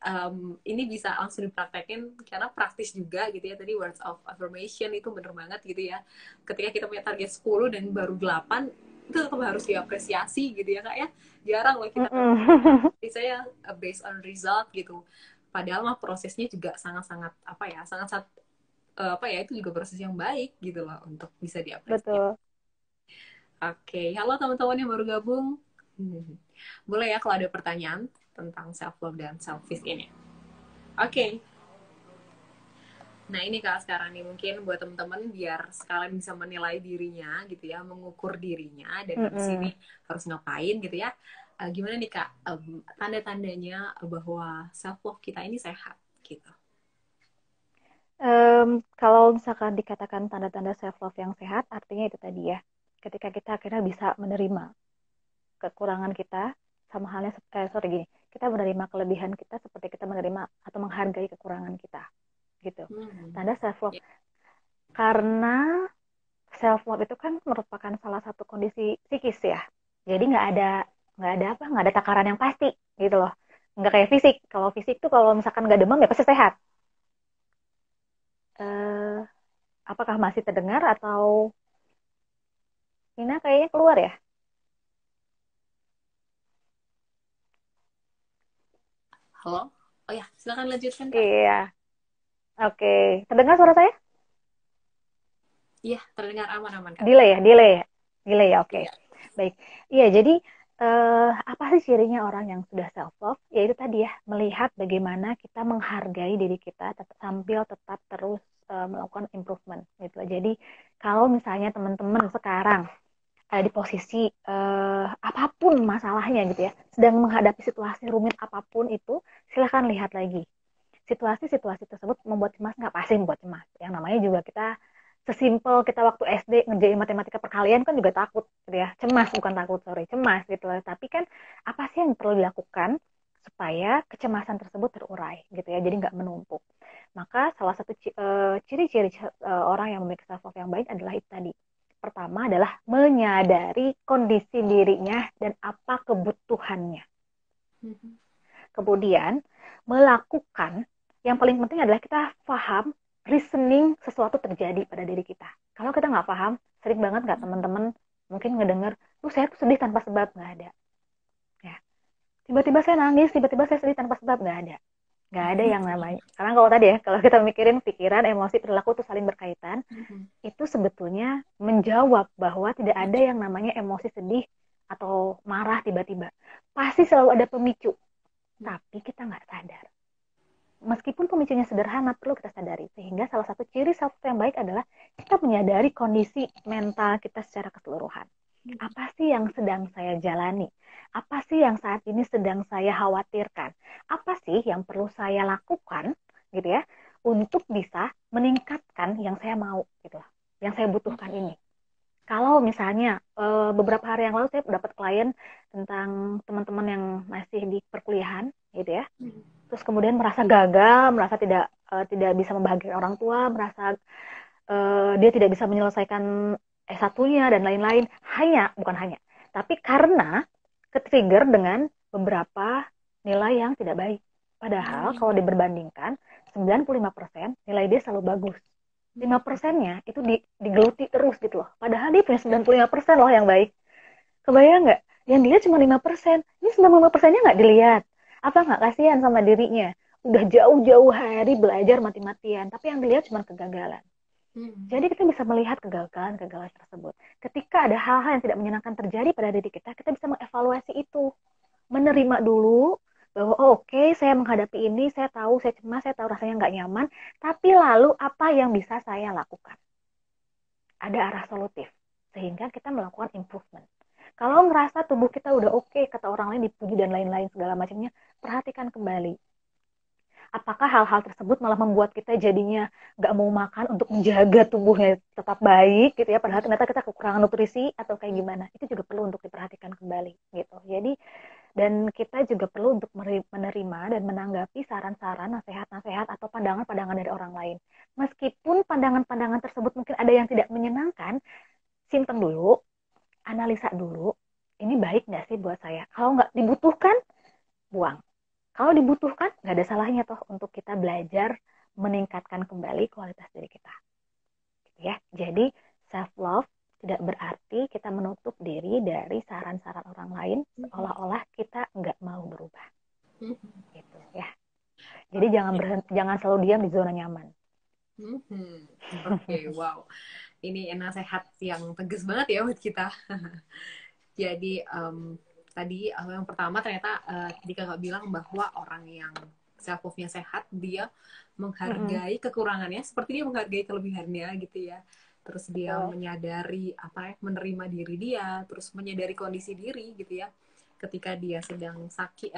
ini bisa langsung dipraktekin karena praktis juga gitu ya. Tadi words of affirmation itu bener banget gitu ya. Ketika kita punya target 10 dan baru 8 itu tetap harus diapresiasi gitu ya Kak ya. Jarang loh kita saya based on result gitu. Padahal mah prosesnya juga sangat-sangat apa ya, sangat-sangat apa ya, itu juga proses yang baik gitu loh untuk bisa diapresiasi. Betul. Oke, halo teman-teman yang baru gabung. Boleh ya kalau ada pertanyaan tentang self love dan selfish ini. Oke. Nah ini Kak sekarang nih mungkin buat teman-teman biar sekalian bisa menilai dirinya gitu ya, mengukur dirinya dan habis ini harus ngapain gitu ya. Gimana nih Kak tanda-tandanya bahwa self love kita ini sehat gitu. Kalau misalkan dikatakan tanda-tanda self love yang sehat, artinya itu tadi ya, ketika kita akhirnya bisa menerima kekurangan kita, sama halnya gini, kita menerima kelebihan kita seperti kita menerima atau menghargai kekurangan kita gitu. Tanda self love. Yeah. Karena self love itu kan merupakan salah satu kondisi psikis ya, jadi nggak ada takaran yang pasti gitu loh, nggak kayak fisik. Kalau fisik tuh kalau misalkan nggak demam ya pasti sehat. Apakah masih terdengar atau Nina kayaknya keluar ya? Halo? Oh ya, silakan lanjutkan Kak. Iya, oke. Terdengar suara saya? Iya, terdengar aman-aman Kak. Delay ya, oke. Iya. Baik. Iya, jadi apa sih cirinya orang yang sudah self love? Yaitu tadi ya, melihat bagaimana kita menghargai diri kita sambil tetap terus melakukan improvement gitu. Jadi kalau misalnya teman-teman sekarang ada di posisi apapun masalahnya gitu ya, sedang menghadapi situasi rumit apapun itu, silahkan lihat lagi. Situasi-situasi tersebut membuat cemas nggak? Pasti membuat cemas. Yang namanya juga kita sesimpel kita waktu SD ngerjain matematika perkalian kan juga takut gitu ya. Cemas, bukan takut, sorry, cemas gitu loh. Tapi kan apa sih yang perlu dilakukan supaya kecemasan tersebut terurai gitu ya, jadi nggak menumpuk. Maka salah satu ciri-ciri orang yang memiliki self love yang baik adalah itu tadi. Pertama adalah menyadari kondisi dirinya dan apa kebutuhannya. Kemudian melakukan, yang paling penting adalah kita paham reasoning sesuatu terjadi pada diri kita. Kalau kita nggak paham, sering banget nggak teman-teman mungkin ngedenger, saya tuh sedih tanpa sebab, nggak ada. Ya. Tiba-tiba saya nangis, tiba-tiba saya sedih tanpa sebab, nggak ada. Nggak ada yang namanya. Karena kalau tadi ya, kalau kita mikirin pikiran, emosi, perilaku itu saling berkaitan, itu sebetulnya menjawab bahwa tidak ada yang namanya emosi sedih atau marah tiba-tiba. Pasti selalu ada pemicu. Tapi kita nggak sadar. Meskipun pemicunya sederhana, perlu kita sadari. Sehingga salah satu ciri self yang baik adalah kita menyadari kondisi mental kita secara keseluruhan. Apa sih yang sedang saya jalani? Apa sih yang saat ini sedang saya khawatirkan? Apa sih yang perlu saya lakukan gitu ya untuk bisa meningkatkan yang saya mau gitu lah, yang saya butuhkan ini. Kalau misalnya beberapa hari yang lalu saya dapat klien tentang teman-teman yang masih di perkuliahan gitu ya. Terus kemudian merasa gagal, merasa tidak bisa membahagiakan orang tua, merasa dia tidak bisa menyelesaikan S1-nya dan lain-lain. Bukan hanya, tapi karena ke-trigger dengan beberapa nilai yang tidak baik. Padahal kalau diberbandingkan 95% nilai dia selalu bagus. 5%-nya itu digeluti terus gitu loh. Padahal dia punya 95% loh yang baik. Kebayang nggak? Yang dilihat cuma 5%. Ini 95%-nya nggak dilihat. Apa nggak kasihan sama dirinya? Udah jauh-jauh hari belajar mati-matian, tapi yang dilihat cuma kegagalan. Jadi kita bisa melihat kegagalan-kegagalan tersebut. Ketika ada hal-hal yang tidak menyenangkan terjadi pada diri kita bisa mengevaluasi itu. Menerima dulu bahwa oke, saya menghadapi ini, saya tahu saya cemas, saya tahu rasanya nggak nyaman, tapi lalu apa yang bisa saya lakukan? ada arah solutif, sehingga kita melakukan improvement. Kalau ngerasa tubuh kita udah oke, kata orang lain dipuji dan lain-lain segala macamnya, perhatikan kembali. Apakah hal-hal tersebut malah membuat kita jadinya nggak mau makan untuk menjaga tubuhnya tetap baik gitu ya, padahal ternyata kita kekurangan nutrisi atau kayak gimana, itu juga perlu untuk diperhatikan kembali gitu. Jadi dan kita juga perlu untuk menerima dan menanggapi saran-saran, nasihat-nasihat atau pandangan-pandangan dari orang lain. Meskipun pandangan-pandangan tersebut mungkin ada yang tidak menyenangkan, simpen dulu, analisa dulu, ini baik nggak sih buat saya. Kalau nggak dibutuhkan, buang. Kalau dibutuhkan, nggak ada salahnya toh untuk kita belajar meningkatkan kembali kualitas diri kita. Gitu ya. Jadi self-love tidak berarti kita menutup diri dari saran-saran orang lain seolah-olah kita nggak mau berubah. Gitu ya. Jadi jangan selalu diam di zona nyaman. Oke, wow. Ini nasihat yang tegas banget ya buat kita. Jadi tadi yang pertama ternyata tadi kakak bilang bahwa orang yang self love-nya sehat, dia menghargai kekurangannya seperti dia menghargai kelebihannya gitu ya. Terus dia menyadari menerima diri dia, terus menyadari kondisi diri gitu ya. Ketika dia sedang sakit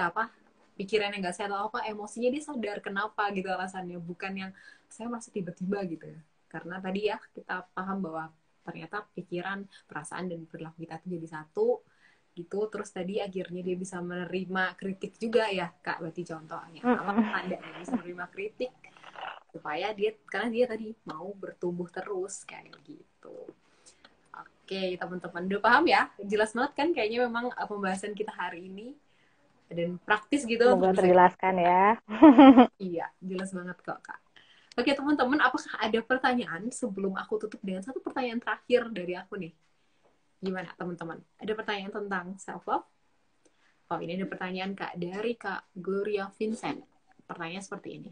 pikirannya nggak sehat atau emosinya dia sadar kenapa gitu alasannya, bukan yang saya masih tiba-tiba gitu ya. Karena tadi ya kita paham bahwa ternyata pikiran, perasaan dan perilaku kita itu jadi satu gitu. Terus tadi akhirnya dia bisa menerima kritik juga ya Kak, berarti contohnya apa tandanya bisa menerima kritik supaya karena dia tadi mau bertumbuh terus kayak gitu. Oke teman-teman, udah paham ya, jelas banget kan kayaknya memang pembahasan kita hari ini dan praktis gitu. Semoga terjelaskan ya. Iya, jelas banget kok Kak. Oke teman-teman, apakah ada pertanyaan sebelum aku tutup dengan satu pertanyaan terakhir dari aku nih? Gimana teman-teman? Ada pertanyaan tentang self-love? Oh, ini ada pertanyaan Kak dari Kak Gloria Vincent. Pertanyaan seperti ini.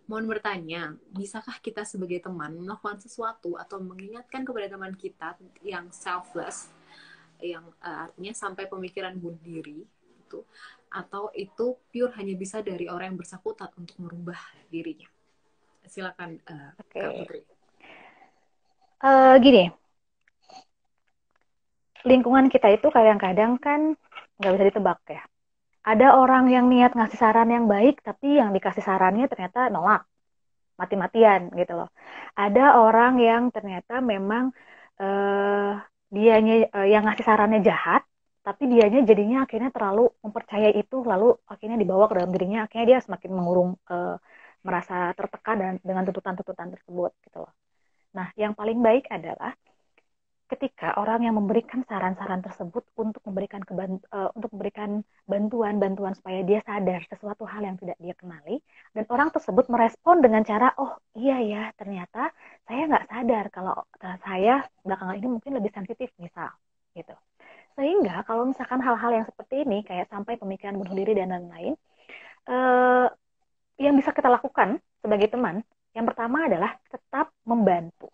Mohon bertanya, bisakah kita sebagai teman melakukan sesuatu atau mengingatkan kepada teman kita yang selfless, yang artinya sampai pemikiran bunuh diri, itu, atau itu pure hanya bisa dari orang yang bersangkutan untuk merubah dirinya? Silakan Kak Putri. Gini, lingkungan kita itu kadang-kadang kan nggak bisa ditebak ya. Ada orang yang niat ngasih saran yang baik, tapi yang dikasih sarannya ternyata nolak, mati-matian gitu loh. Ada orang yang ternyata memang dianya yang ngasih sarannya jahat, tapi dianya jadinya akhirnya terlalu mempercayai itu, lalu akhirnya dibawa ke dalam dirinya, akhirnya dia semakin mengurung, merasa tertekan dengan tuntutan-tuntutan tersebut gitu loh. Nah, yang paling baik adalah ketika orang yang memberikan saran-saran tersebut untuk memberikan bantuan supaya dia sadar sesuatu hal yang tidak dia kenali, dan orang tersebut merespon dengan cara, oh iya ya ternyata saya nggak sadar kalau saya belakangan ini mungkin lebih sensitif misal gitu. Sehingga kalau misalkan hal-hal yang seperti ini kayak sampai pemikiran bunuh diri dan lain-lain, yang bisa kita lakukan sebagai teman, yang pertama adalah tetap membantu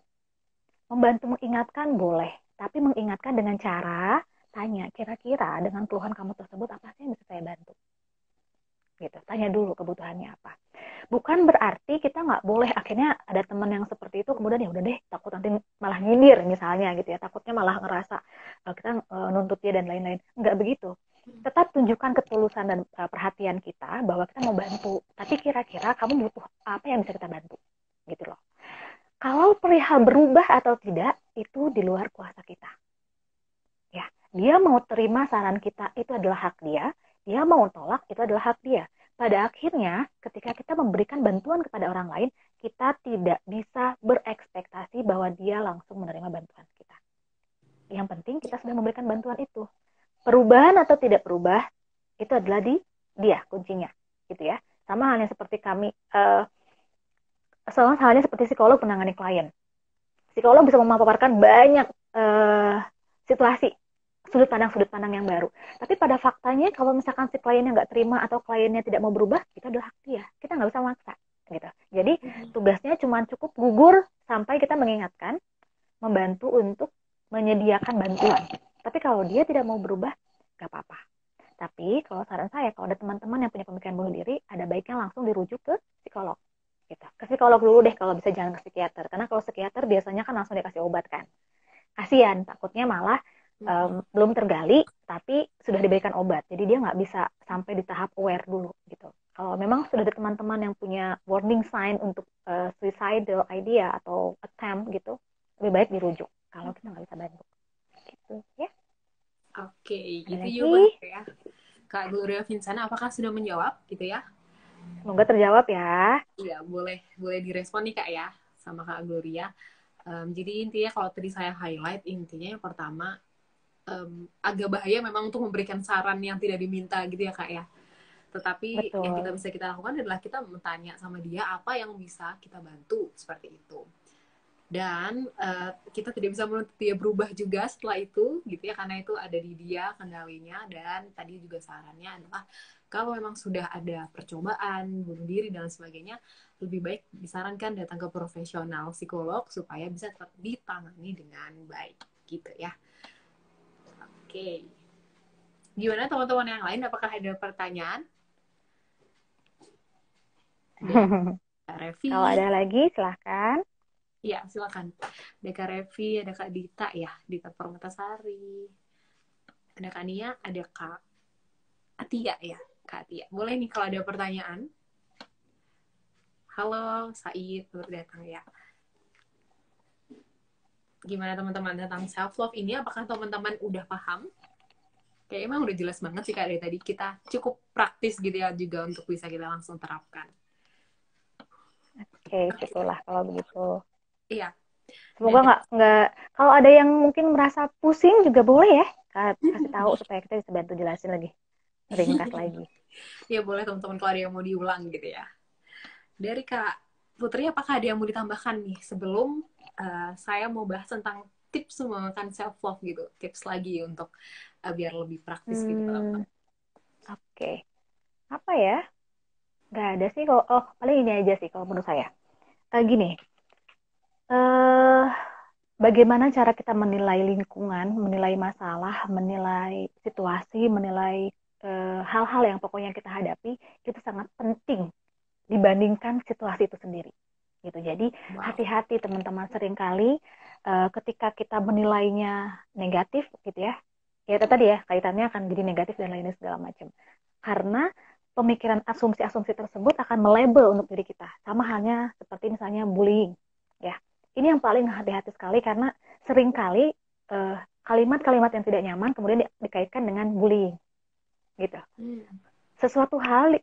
mengingatkan boleh, tapi mengingatkan dengan cara tanya, kira-kira dengan keluhan kamu tersebut apa sih yang bisa saya bantu? Gitu, tanya dulu kebutuhannya apa. Bukan berarti kita nggak boleh akhirnya ada teman yang seperti itu kemudian ya udah deh takut nanti malah nyindir misalnya gitu ya, takutnya malah ngerasa kita nuntut dia dan lain-lain. Nggak begitu. Tetap tunjukkan ketulusan dan perhatian kita bahwa kita mau bantu, tapi kira-kira kamu butuh apa yang bisa kita bantu gitu loh. Kalau perihal berubah atau tidak, itu di luar kuasa kita. Ya, dia mau terima saran kita, itu adalah hak dia. Dia mau tolak, itu adalah hak dia. Pada akhirnya, ketika kita memberikan bantuan kepada orang lain, kita tidak bisa berekspektasi bahwa dia langsung menerima bantuan kita. Yang penting kita sudah memberikan bantuan itu. Perubahan atau tidak berubah, itu adalah di dia kuncinya, gitu ya. Sama halnya seperti kami, sama halnya seperti psikolog menangani klien. Psikolog bisa memaparkan banyak situasi, sudut pandang yang baru. Tapi pada faktanya kalau misalkan si kliennya nggak terima atau kliennya tidak mau berubah, itu adalah hak dia. Kita nggak bisa maksa. Gitu. Jadi tugasnya cuma cukup gugur sampai kita mengingatkan, membantu untuk menyediakan bantuan. Tapi kalau dia tidak mau berubah, nggak apa-apa. Tapi kalau saran saya, kalau ada teman-teman yang punya pemikiran bunuh diri, ada baiknya langsung dirujuk ke psikolog. Gitu. Ke psikolog psikolog dulu deh kalau bisa, jangan ke psikiater. Karena kalau psikiater biasanya kan langsung dikasih obat kan. Kasian, takutnya malah belum tergali tapi sudah diberikan obat. Jadi dia nggak bisa sampai di tahap aware dulu gitu. Kalau memang sudah ada teman-teman yang punya warning sign untuk suicidal idea atau attempt gitu, lebih baik dirujuk kalau kita nggak bisa bantu. Gitu ya. Oke, Ada itu lagi? jawaban ya. Kak Gloria Vincana, apakah sudah menjawab gitu ya? Semoga terjawab ya. Iya, boleh direspon nih Kak ya sama Kak Gloria. Jadi intinya kalau tadi saya highlight, intinya yang pertama agak bahaya memang untuk memberikan saran yang tidak diminta gitu ya Kak ya. Tetapi yang Betul. kita lakukan adalah kita bertanya sama dia apa yang bisa kita bantu seperti itu. Dan kita tidak bisa menuntut dia berubah juga setelah itu gitu ya, karena itu ada di dia kendalinya. Dan tadi juga sarannya adalah kalau memang sudah ada percobaan bunuh diri dan sebagainya, lebih baik disarankan datang ke profesional psikolog supaya bisa tetap ditangani dengan baik gitu ya. Oke, gimana teman-teman yang lain, apakah ada pertanyaan? Ada Kak Kalau Revi. ada lagi silahkan. Iya, silakan. Ada Kak Revi, ada Kak Dita ya, Dita Permatasari. Ada Kak Nia, ada Kak Atia ya, Kak Atia. Boleh nih kalau ada pertanyaan. Halo, Said, baru datang ya. Gimana teman-teman tentang self-love ini? Apakah teman-teman udah paham? Kayak emang udah jelas banget sih Kak dari tadi. Kita cukup praktis gitu ya juga untuk bisa kita langsung terapkan. Oke, syukurlah kalau begitu. Iya. Semoga Dan nggak, kalau ada yang mungkin merasa pusing juga boleh ya, kasih tahu supaya kita bisa bantu jelasin lebih ringkas lagi. ya boleh teman-teman kalau ada yang mau diulang gitu ya. Dari Kak Putri, apakah ada yang mau ditambahkan nih sebelum saya mau bahas tentang tips menggunakan self love gitu, tips lagi untuk biar lebih praktis gitu teman-teman. Oke. Apa ya? Nggak ada sih kalau, oh paling ini aja sih kalau menurut saya. Gini, eh bagaimana cara kita menilai lingkungan, menilai masalah, menilai situasi, menilai hal-hal yang pokoknya kita hadapi, itu sangat penting dibandingkan situasi itu sendiri. Gitu. Jadi Wow. hati-hati teman-teman, seringkali ketika kita menilainya negatif gitu ya, ya itu tadi ya kaitannya akan jadi negatif dan lainnya segala macam. Karena pemikiran asumsi-asumsi tersebut akan melabel untuk diri kita. Sama halnya seperti misalnya bullying. Ya, ini yang paling hati-hati sekali karena seringkali kalimat-kalimat yang tidak nyaman kemudian dikaitkan dengan bullying gitu. Sesuatu hal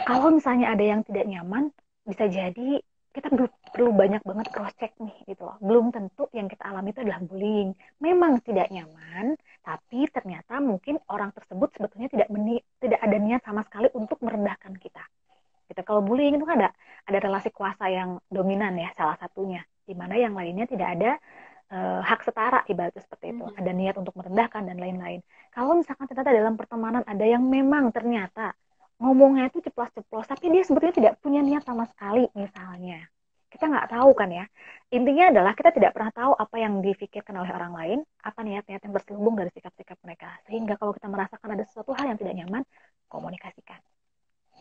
kalau misalnya ada yang tidak nyaman, bisa jadi kita perlu banyak banget cross check nih gitu loh. Belum tentu yang kita alami itu adalah bullying. Memang tidak nyaman, tapi ternyata mungkin orang tersebut sebetulnya tidak ada niat sama sekali untuk merendahkan kita. Gitu. Kalau bullying itu kan ada relasi kuasa yang dominan ya, salah satunya, di mana yang lainnya tidak ada hak setara, ibaratnya seperti itu. Ada niat untuk merendahkan dan lain-lain. Kalau misalkan ternyata dalam pertemanan ada yang memang ternyata ngomongnya itu ceplos-ceplos, tapi dia sebetulnya tidak punya niat sama sekali misalnya. Kita nggak tahu kan ya. Intinya adalah kita tidak pernah tahu apa yang difikirkan oleh orang lain, apa niat-niat yang berselubung dari sikap-sikap mereka. Sehingga kalau kita merasakan ada sesuatu hal yang tidak nyaman, komunikasikan.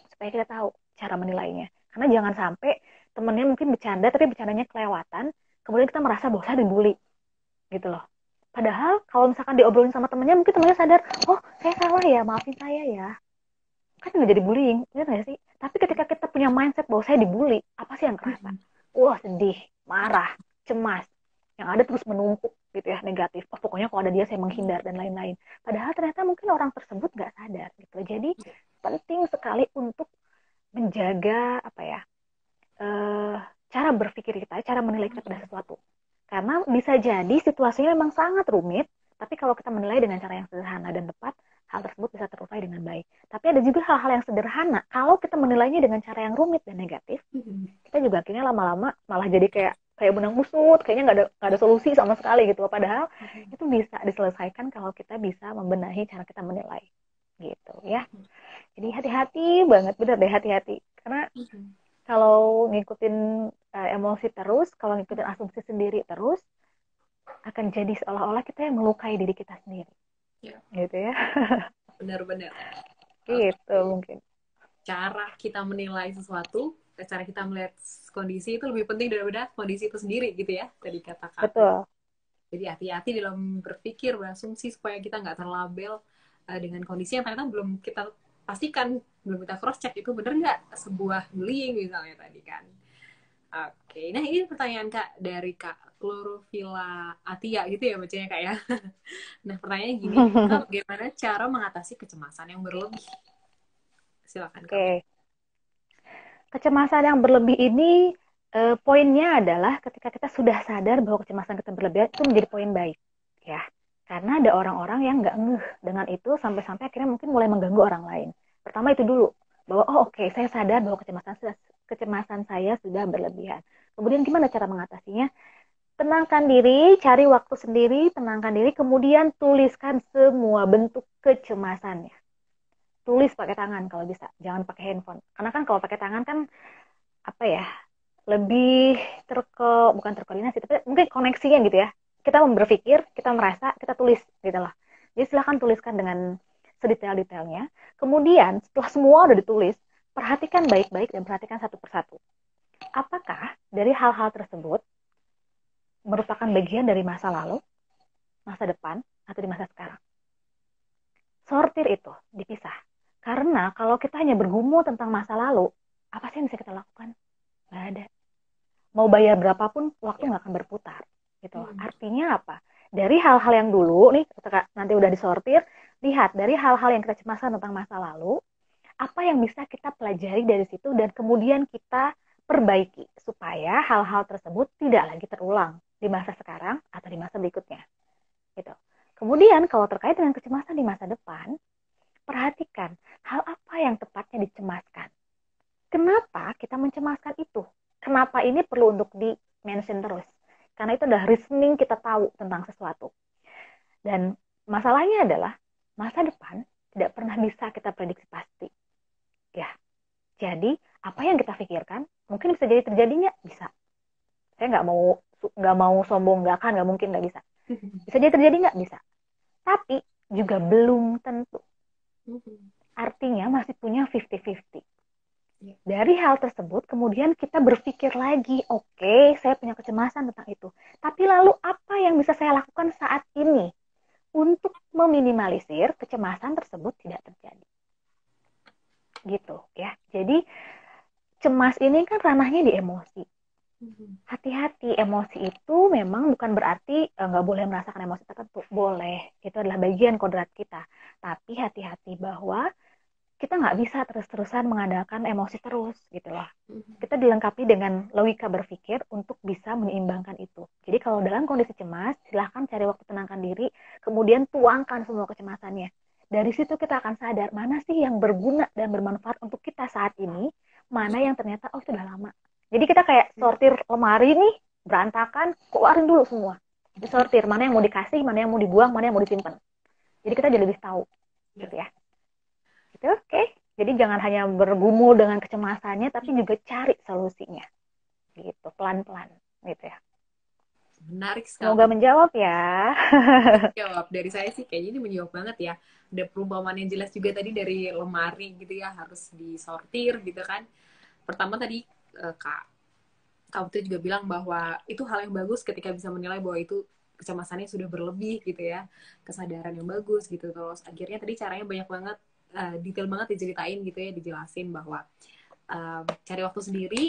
Supaya kita tahu cara menilainya. Karena jangan sampai temennya mungkin bercanda, tapi bercandanya kelewatan, kemudian kita merasa bahwa saya dibully gitu loh. Padahal kalau misalkan diobrolin sama temennya, mungkin temennya sadar, oh saya salah ya, maafin saya ya. Kan nggak jadi bullying, gitu nggak sih? Tapi ketika kita punya mindset bahwa saya dibully, apa sih yang kerasa? Wah sedih, marah, cemas, yang ada terus menumpuk gitu ya, negatif. Oh pokoknya kalau ada dia saya menghindar dan lain-lain. Padahal ternyata mungkin orang tersebut nggak sadar gitu. Jadi penting sekali untuk menjaga apa ya, eh, cara berpikir kita, cara menilai kita pada sesuatu. Karena bisa jadi situasinya memang sangat rumit, tapi kalau kita menilai dengan cara yang sederhana dan tepat, hal tersebut bisa terurai dengan baik. Tapi ada juga hal-hal yang sederhana, kalau kita menilainya dengan cara yang rumit dan negatif, kita juga akhirnya lama-lama malah jadi kayak benang kusut, kayaknya nggak ada solusi sama sekali gitu. Padahal itu bisa diselesaikan kalau kita bisa membenahi cara kita menilai, gitu ya. Jadi hati-hati banget, bener deh hati-hati. Karena kalau ngikutin emosi terus, kalau ngikutin asumsi sendiri terus, akan jadi seolah-olah kita yang melukai diri kita sendiri. Ya, Gitu ya. benar-benar. Gitu Oke. mungkin. Cara kita menilai sesuatu cara kita melihat kondisi itu lebih penting daripada kondisi itu sendiri gitu ya, tadi kata Kak. Betul. Jadi hati-hati dalam berpikir, berasumsi supaya kita nggak terlabel dengan kondisi yang ternyata belum kita pastikan, belum kita cross check itu bener nggak sebuah bullying misalnya tadi kan. Oke, nah ini pertanyaan Kak dari Kak Chlorophila Atia gitu ya bacanya Kak ya. Nah pertanyaannya gini, Kak bagaimana cara mengatasi kecemasan yang berlebih? Silakan Kak. Oke. Kecemasan yang berlebih ini poinnya adalah ketika kita sudah sadar bahwa kecemasan kita berlebihan itu menjadi poin baik, ya. Karena ada orang-orang yang nggak ngeh dengan itu sampai-sampai akhirnya mungkin mulai mengganggu orang lain. Pertama itu dulu, bahwa oke, saya sadar bahwa kecemasan saya sudah berlebihan. Kemudian gimana cara mengatasinya? Tenangkan diri, cari waktu sendiri, tenangkan diri, kemudian tuliskan semua bentuk kecemasannya. Tulis pakai tangan kalau bisa, jangan pakai handphone. Karena kan kalau pakai tangan kan apa ya, lebih bukan terkoordinasi, tapi mungkin koneksinya gitu ya. Kita berpikir, kita merasa, kita tulis gitu loh. Jadi silahkan tuliskan dengan sedetail-detailnya. Kemudian setelah semua udah ditulis, perhatikan baik-baik dan perhatikan satu persatu. Apakah dari hal-hal tersebut merupakan bagian dari masa lalu, masa depan, atau di masa sekarang? Sortir itu, dipisah. Karena kalau kita hanya bergumul tentang masa lalu, apa sih yang bisa kita lakukan? Nggak ada. Mau bayar berapapun, waktu nggak akan berputar. Gitu. Artinya apa? Dari hal-hal yang dulu, nih nanti udah disortir, lihat dari hal-hal yang kita cemaskan tentang masa lalu, apa yang bisa kita pelajari dari situ, dan kemudian kita perbaiki, supaya hal-hal tersebut tidak lagi terulang di masa sekarang atau di masa berikutnya. Gitu. Kemudian kalau terkait dengan kecemasan di masa depan, perhatikan hal apa yang tepatnya dicemaskan. Kenapa kita mencemaskan itu? Kenapa ini perlu untuk di-mention terus? Karena itu adalah reasoning kita tahu tentang sesuatu. Dan masalahnya adalah masa depan tidak pernah bisa kita prediksi pasti. Ya, jadi apa yang kita pikirkan mungkin bisa jadi terjadi nggak? Bisa. Saya nggak mau sombong, nggak mungkin, nggak bisa. Bisa jadi terjadi nggak? Bisa. Tapi juga belum tentu. Artinya masih punya 50-50. Dari hal tersebut, kemudian kita berpikir lagi, oke, saya punya kecemasan tentang itu. Tapi lalu apa yang bisa saya lakukan saat ini untuk meminimalisir kecemasan tersebut tidak terjadi? Gitu ya. Jadi cemas ini kan ranahnya di emosi. Hati-hati, emosi itu memang bukan berarti nggak boleh merasakan emosi tertentu. Boleh, itu adalah bagian kodrat kita. Tapi hati-hati bahwa kita nggak bisa terus-terusan mengandalkan emosi terus gitu loh. Kita dilengkapi dengan logika berpikir untuk bisa menyeimbangkan itu. Jadi kalau dalam kondisi cemas, silahkan cari waktu tenangkan diri, kemudian tuangkan semua kecemasannya. Dari situ kita akan sadar mana sih yang berguna dan bermanfaat untuk kita saat ini, mana yang ternyata itu udah lama. Jadi kita kayak sortir lemari nih, berantakan, keluarin dulu semua. Disortir, mana yang mau dikasih, mana yang mau dibuang, mana yang mau disimpan. Jadi kita jadi lebih tahu gitu ya. Gitu, oke. Jadi jangan hanya bergumul dengan kecemasannya, tapi juga cari solusinya. Gitu, pelan-pelan. Gitu ya. Menarik sekali. Semoga menjawab ya. Jawab dari saya sih kayaknya ini menjawab banget ya. Ada perumpamaan yang jelas juga tadi dari lemari gitu ya, harus disortir gitu kan. Pertama tadi Kak Putri juga bilang bahwa itu hal yang bagus ketika bisa menilai bahwa itu kecemasannya sudah berlebih gitu ya, kesadaran yang bagus gitu. Terus akhirnya tadi caranya banyak banget, detail banget diceritain gitu ya, dijelasin bahwa cari waktu sendiri,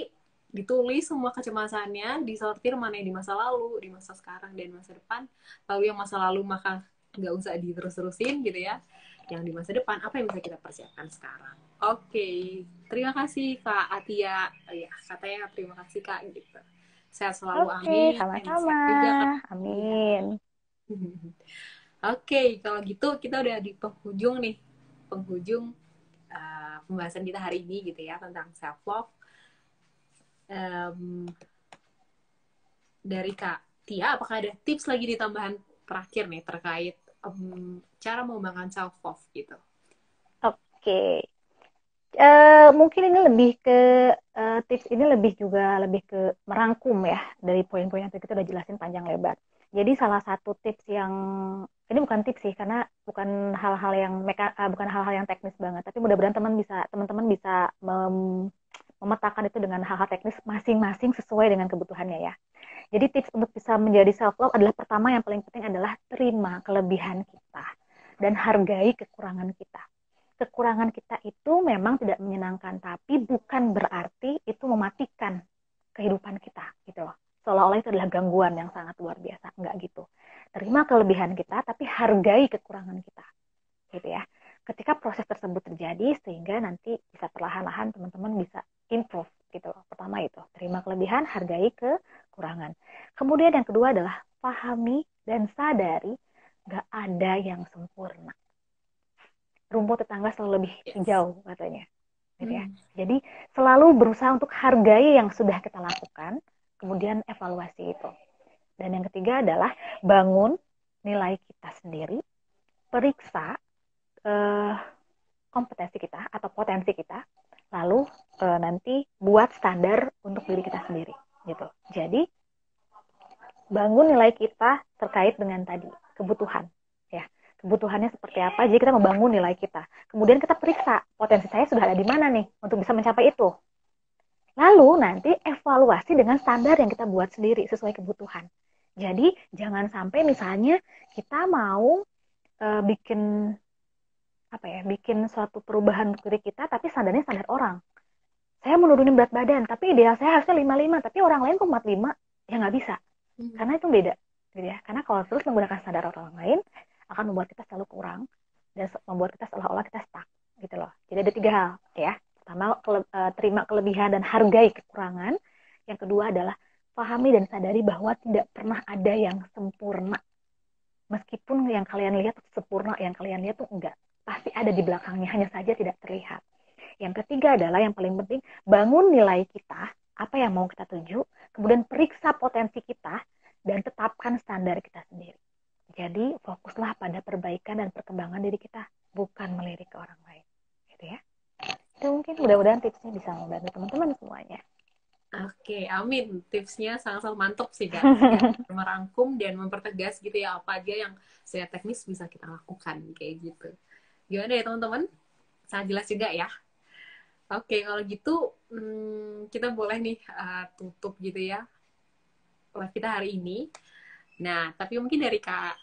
ditulis semua kecemasannya, disortir mana yang di masa lalu, di masa sekarang, dan masa depan. Lalu yang masa lalu maka nggak usah diterus-terusin gitu ya. Yang di masa depan, apa yang bisa kita persiapkan sekarang. Oke, terima kasih Kak Atia. Ya, katanya terima kasih Kak gitu. Sehat selalu, Oke, amin. sama-sama. Sehat juga Kak. Amin. Oke, kalau gitu kita udah di penghujung nih. Penghujung pembahasan kita hari ini gitu ya, tentang self love. Dari Kak Tia, apakah ada tips lagi di tambahan terakhir nih terkait cara mengembangkan self love gitu? Oke. Mungkin ini lebih ke tips ini lebih ke merangkum ya dari poin-poin yang tadi kita udah jelasin panjang lebar. Jadi salah satu tips yang ini bukan tips sih karena bukan hal-hal yang bukan hal-hal yang teknis banget, tapi mudah-mudahan teman-teman bisa memetakan itu dengan hal-hal teknis masing-masing sesuai dengan kebutuhannya ya. Jadi tips untuk bisa menjadi self love adalah pertama yang paling penting adalah terima kelebihan kita dan hargai kekurangan kita. Kekurangan kita itu memang tidak menyenangkan, tapi bukan berarti itu mematikan kehidupan kita gitu loh. Seolah-olah itu adalah gangguan yang sangat luar biasa, enggak gitu. Terima kelebihan kita, tapi hargai kekurangan kita, gitu ya. Ketika proses tersebut terjadi, sehingga nanti bisa perlahan-lahan teman-teman bisa improve gitu loh. Pertama itu, terima kelebihan, hargai kekurangan. Kemudian yang kedua adalah pahami dan sadari gak ada yang sempurna. Rumput tetangga selalu lebih hijau katanya. Gitu ya. Jadi selalu berusaha untuk hargai yang sudah kita lakukan, kemudian evaluasi itu. Dan yang ketiga adalah bangun nilai kita sendiri, periksa kompetensi kita atau potensi kita, lalu nanti buat standar untuk diri kita sendiri gitu. Jadi bangun nilai kita terkait dengan tadi kebutuhan ya. Kebutuhannya seperti apa, jadi kita membangun nilai kita. Kemudian kita periksa potensi saya sudah ada di mana nih untuk bisa mencapai itu. Lalu nanti evaluasi dengan standar yang kita buat sendiri sesuai kebutuhan. Jadi jangan sampai misalnya kita mau bikin suatu perubahan untuk diri kita, tapi standarnya standar orang. Saya mau nurunin berat badan, tapi ideal saya harusnya 55, tapi orang lain kok 45, ya nggak bisa. Karena itu beda, gitu ya. Karena kalau terus menggunakan standar orang lain, akan membuat kita selalu kurang, dan membuat kita seolah-olah kita stuck, gitu loh. Jadi ada 3 hal, ya. Pertama, terima kelebihan dan hargai kekurangan. Yang kedua adalah pahami dan sadari bahwa tidak pernah ada yang sempurna. Meskipun yang kalian lihat sempurna, yang kalian lihat tuh enggak. Pasti ada di belakangnya, hanya saja tidak terlihat. Yang ketiga adalah yang paling penting, bangun nilai kita, apa yang mau kita tuju, kemudian periksa potensi kita, dan tetapkan standar kita sendiri. Jadi fokuslah pada perbaikan dan perkembangan diri kita, bukan melirik ke orang lain. Gitu ya. Itu mungkin mudah-mudahan tipsnya bisa membantu teman-teman semuanya. Oke, amin. Tipsnya sangat-sangat mantap sih, Kak. Merangkum dan mempertegas gitu ya, apa aja yang secara teknis bisa kita lakukan, kayak gitu. Gimana ya, teman-teman? Sangat jelas juga ya. Oke, kalau gitu kita boleh nih tutup gitu ya live kita hari ini. Nah, tapi mungkin dari Kak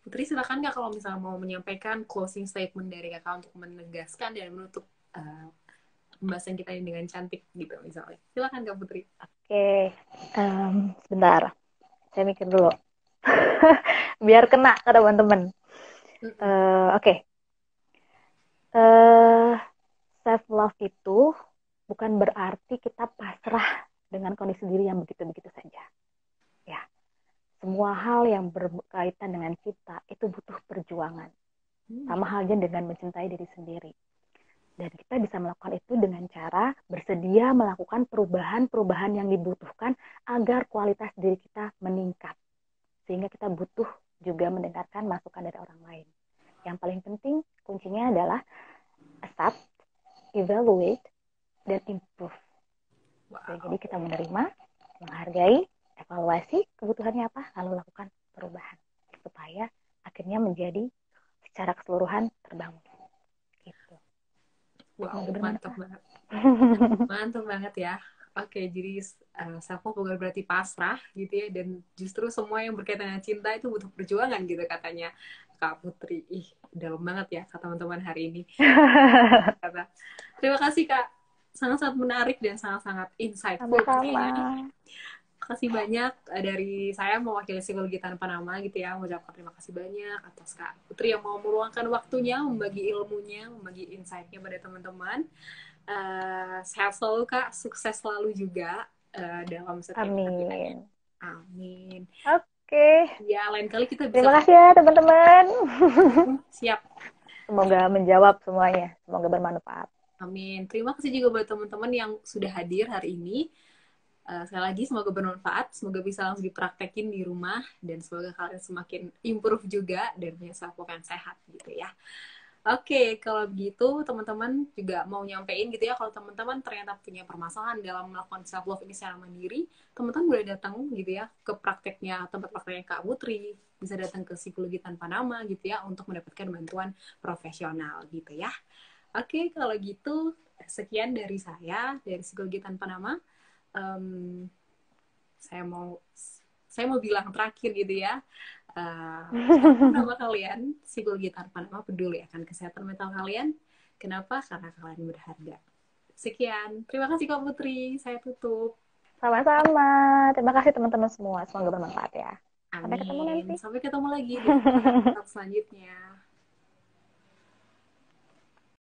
Putri, silakan Kak kalau misalnya mau menyampaikan closing statement dari Kakak untuk menegaskan dan menutup pembahasan kita ini dengan cantik gitu misalnya. Silakan Kak Putri. Oke, sebentar. Saya mikir dulu. Biar kena ke teman-teman. Oke. Self love itu bukan berarti kita pasrah dengan kondisi diri yang begitu-begitu saja. Ya. Semua hal yang berkaitan dengan kita itu butuh perjuangan. Sama halnya dengan mencintai diri sendiri. Dan kita bisa melakukan itu dengan cara bersedia melakukan perubahan-perubahan yang dibutuhkan agar kualitas diri kita meningkat. Sehingga kita butuh juga mendengarkan masukan dari orang lain. Yang paling penting kuncinya adalah accept, evaluate, dan improve. Wow. Jadi kita menerima, menghargai, evaluasi kebutuhannya apa, lalu lakukan perubahan. Supaya akhirnya menjadi secara keseluruhan terbangun. Gitu. Wow, mantap banget. Mantap banget ya. Oke, jadi self love bukan berarti pasrah gitu ya, dan justru semua yang berkaitan dengan cinta itu butuh perjuangan gitu katanya Kak Putri. Ih, dalam banget ya kata teman-teman hari ini. Terima kasih Kak, sangat-sangat menarik dan sangat-sangat insightful. Sama-sama. Kasih banyak dari saya mewakili Psikologi Tanpa Nama gitu ya, mengucapkan terima kasih banyak atas Kak Putri yang mau meluangkan waktunya, membagi ilmunya, membagi insight-nya pada teman-teman. Sehat selalu Kak, sukses selalu juga dalam setiap Amin. Amin. Oke. Ya, lain kali kita bisa. Terima kasih ya teman-teman. Siap. Semoga menjawab semuanya, semoga bermanfaat. Amin. Terima kasih juga buat teman-teman yang sudah hadir hari ini. Sekali lagi semoga bermanfaat, semoga bisa langsung dipraktekin di rumah, dan semoga kalian semakin improve juga dan punya self love yang sehat gitu ya. Oke, kalau begitu teman-teman juga mau nyampein gitu ya, kalau teman-teman ternyata punya permasalahan dalam melakukan self love ini secara mandiri, teman-teman boleh datang gitu ya ke prakteknya, tempat prakteknya Kak Putri, bisa datang ke Psikologi Tanpa Nama gitu ya untuk mendapatkan bantuan profesional gitu ya. Oke, kalau gitu Sekian dari saya, dari Psikologi Tanpa Nama. Em, saya mau bilang terakhir gitu ya. Siapapun nama kalian, Psikologi Tanpa Nama peduli akan kesehatan mental kalian. Kenapa? Karena kalian berharga. Sekian. Terima kasih Kak Putri. Saya tutup. Sama-sama. Terima kasih teman-teman semua. Semoga bermanfaat ya. Sampai ketemu Amin. nanti. Sampai ketemu lagi di podcast selanjutnya.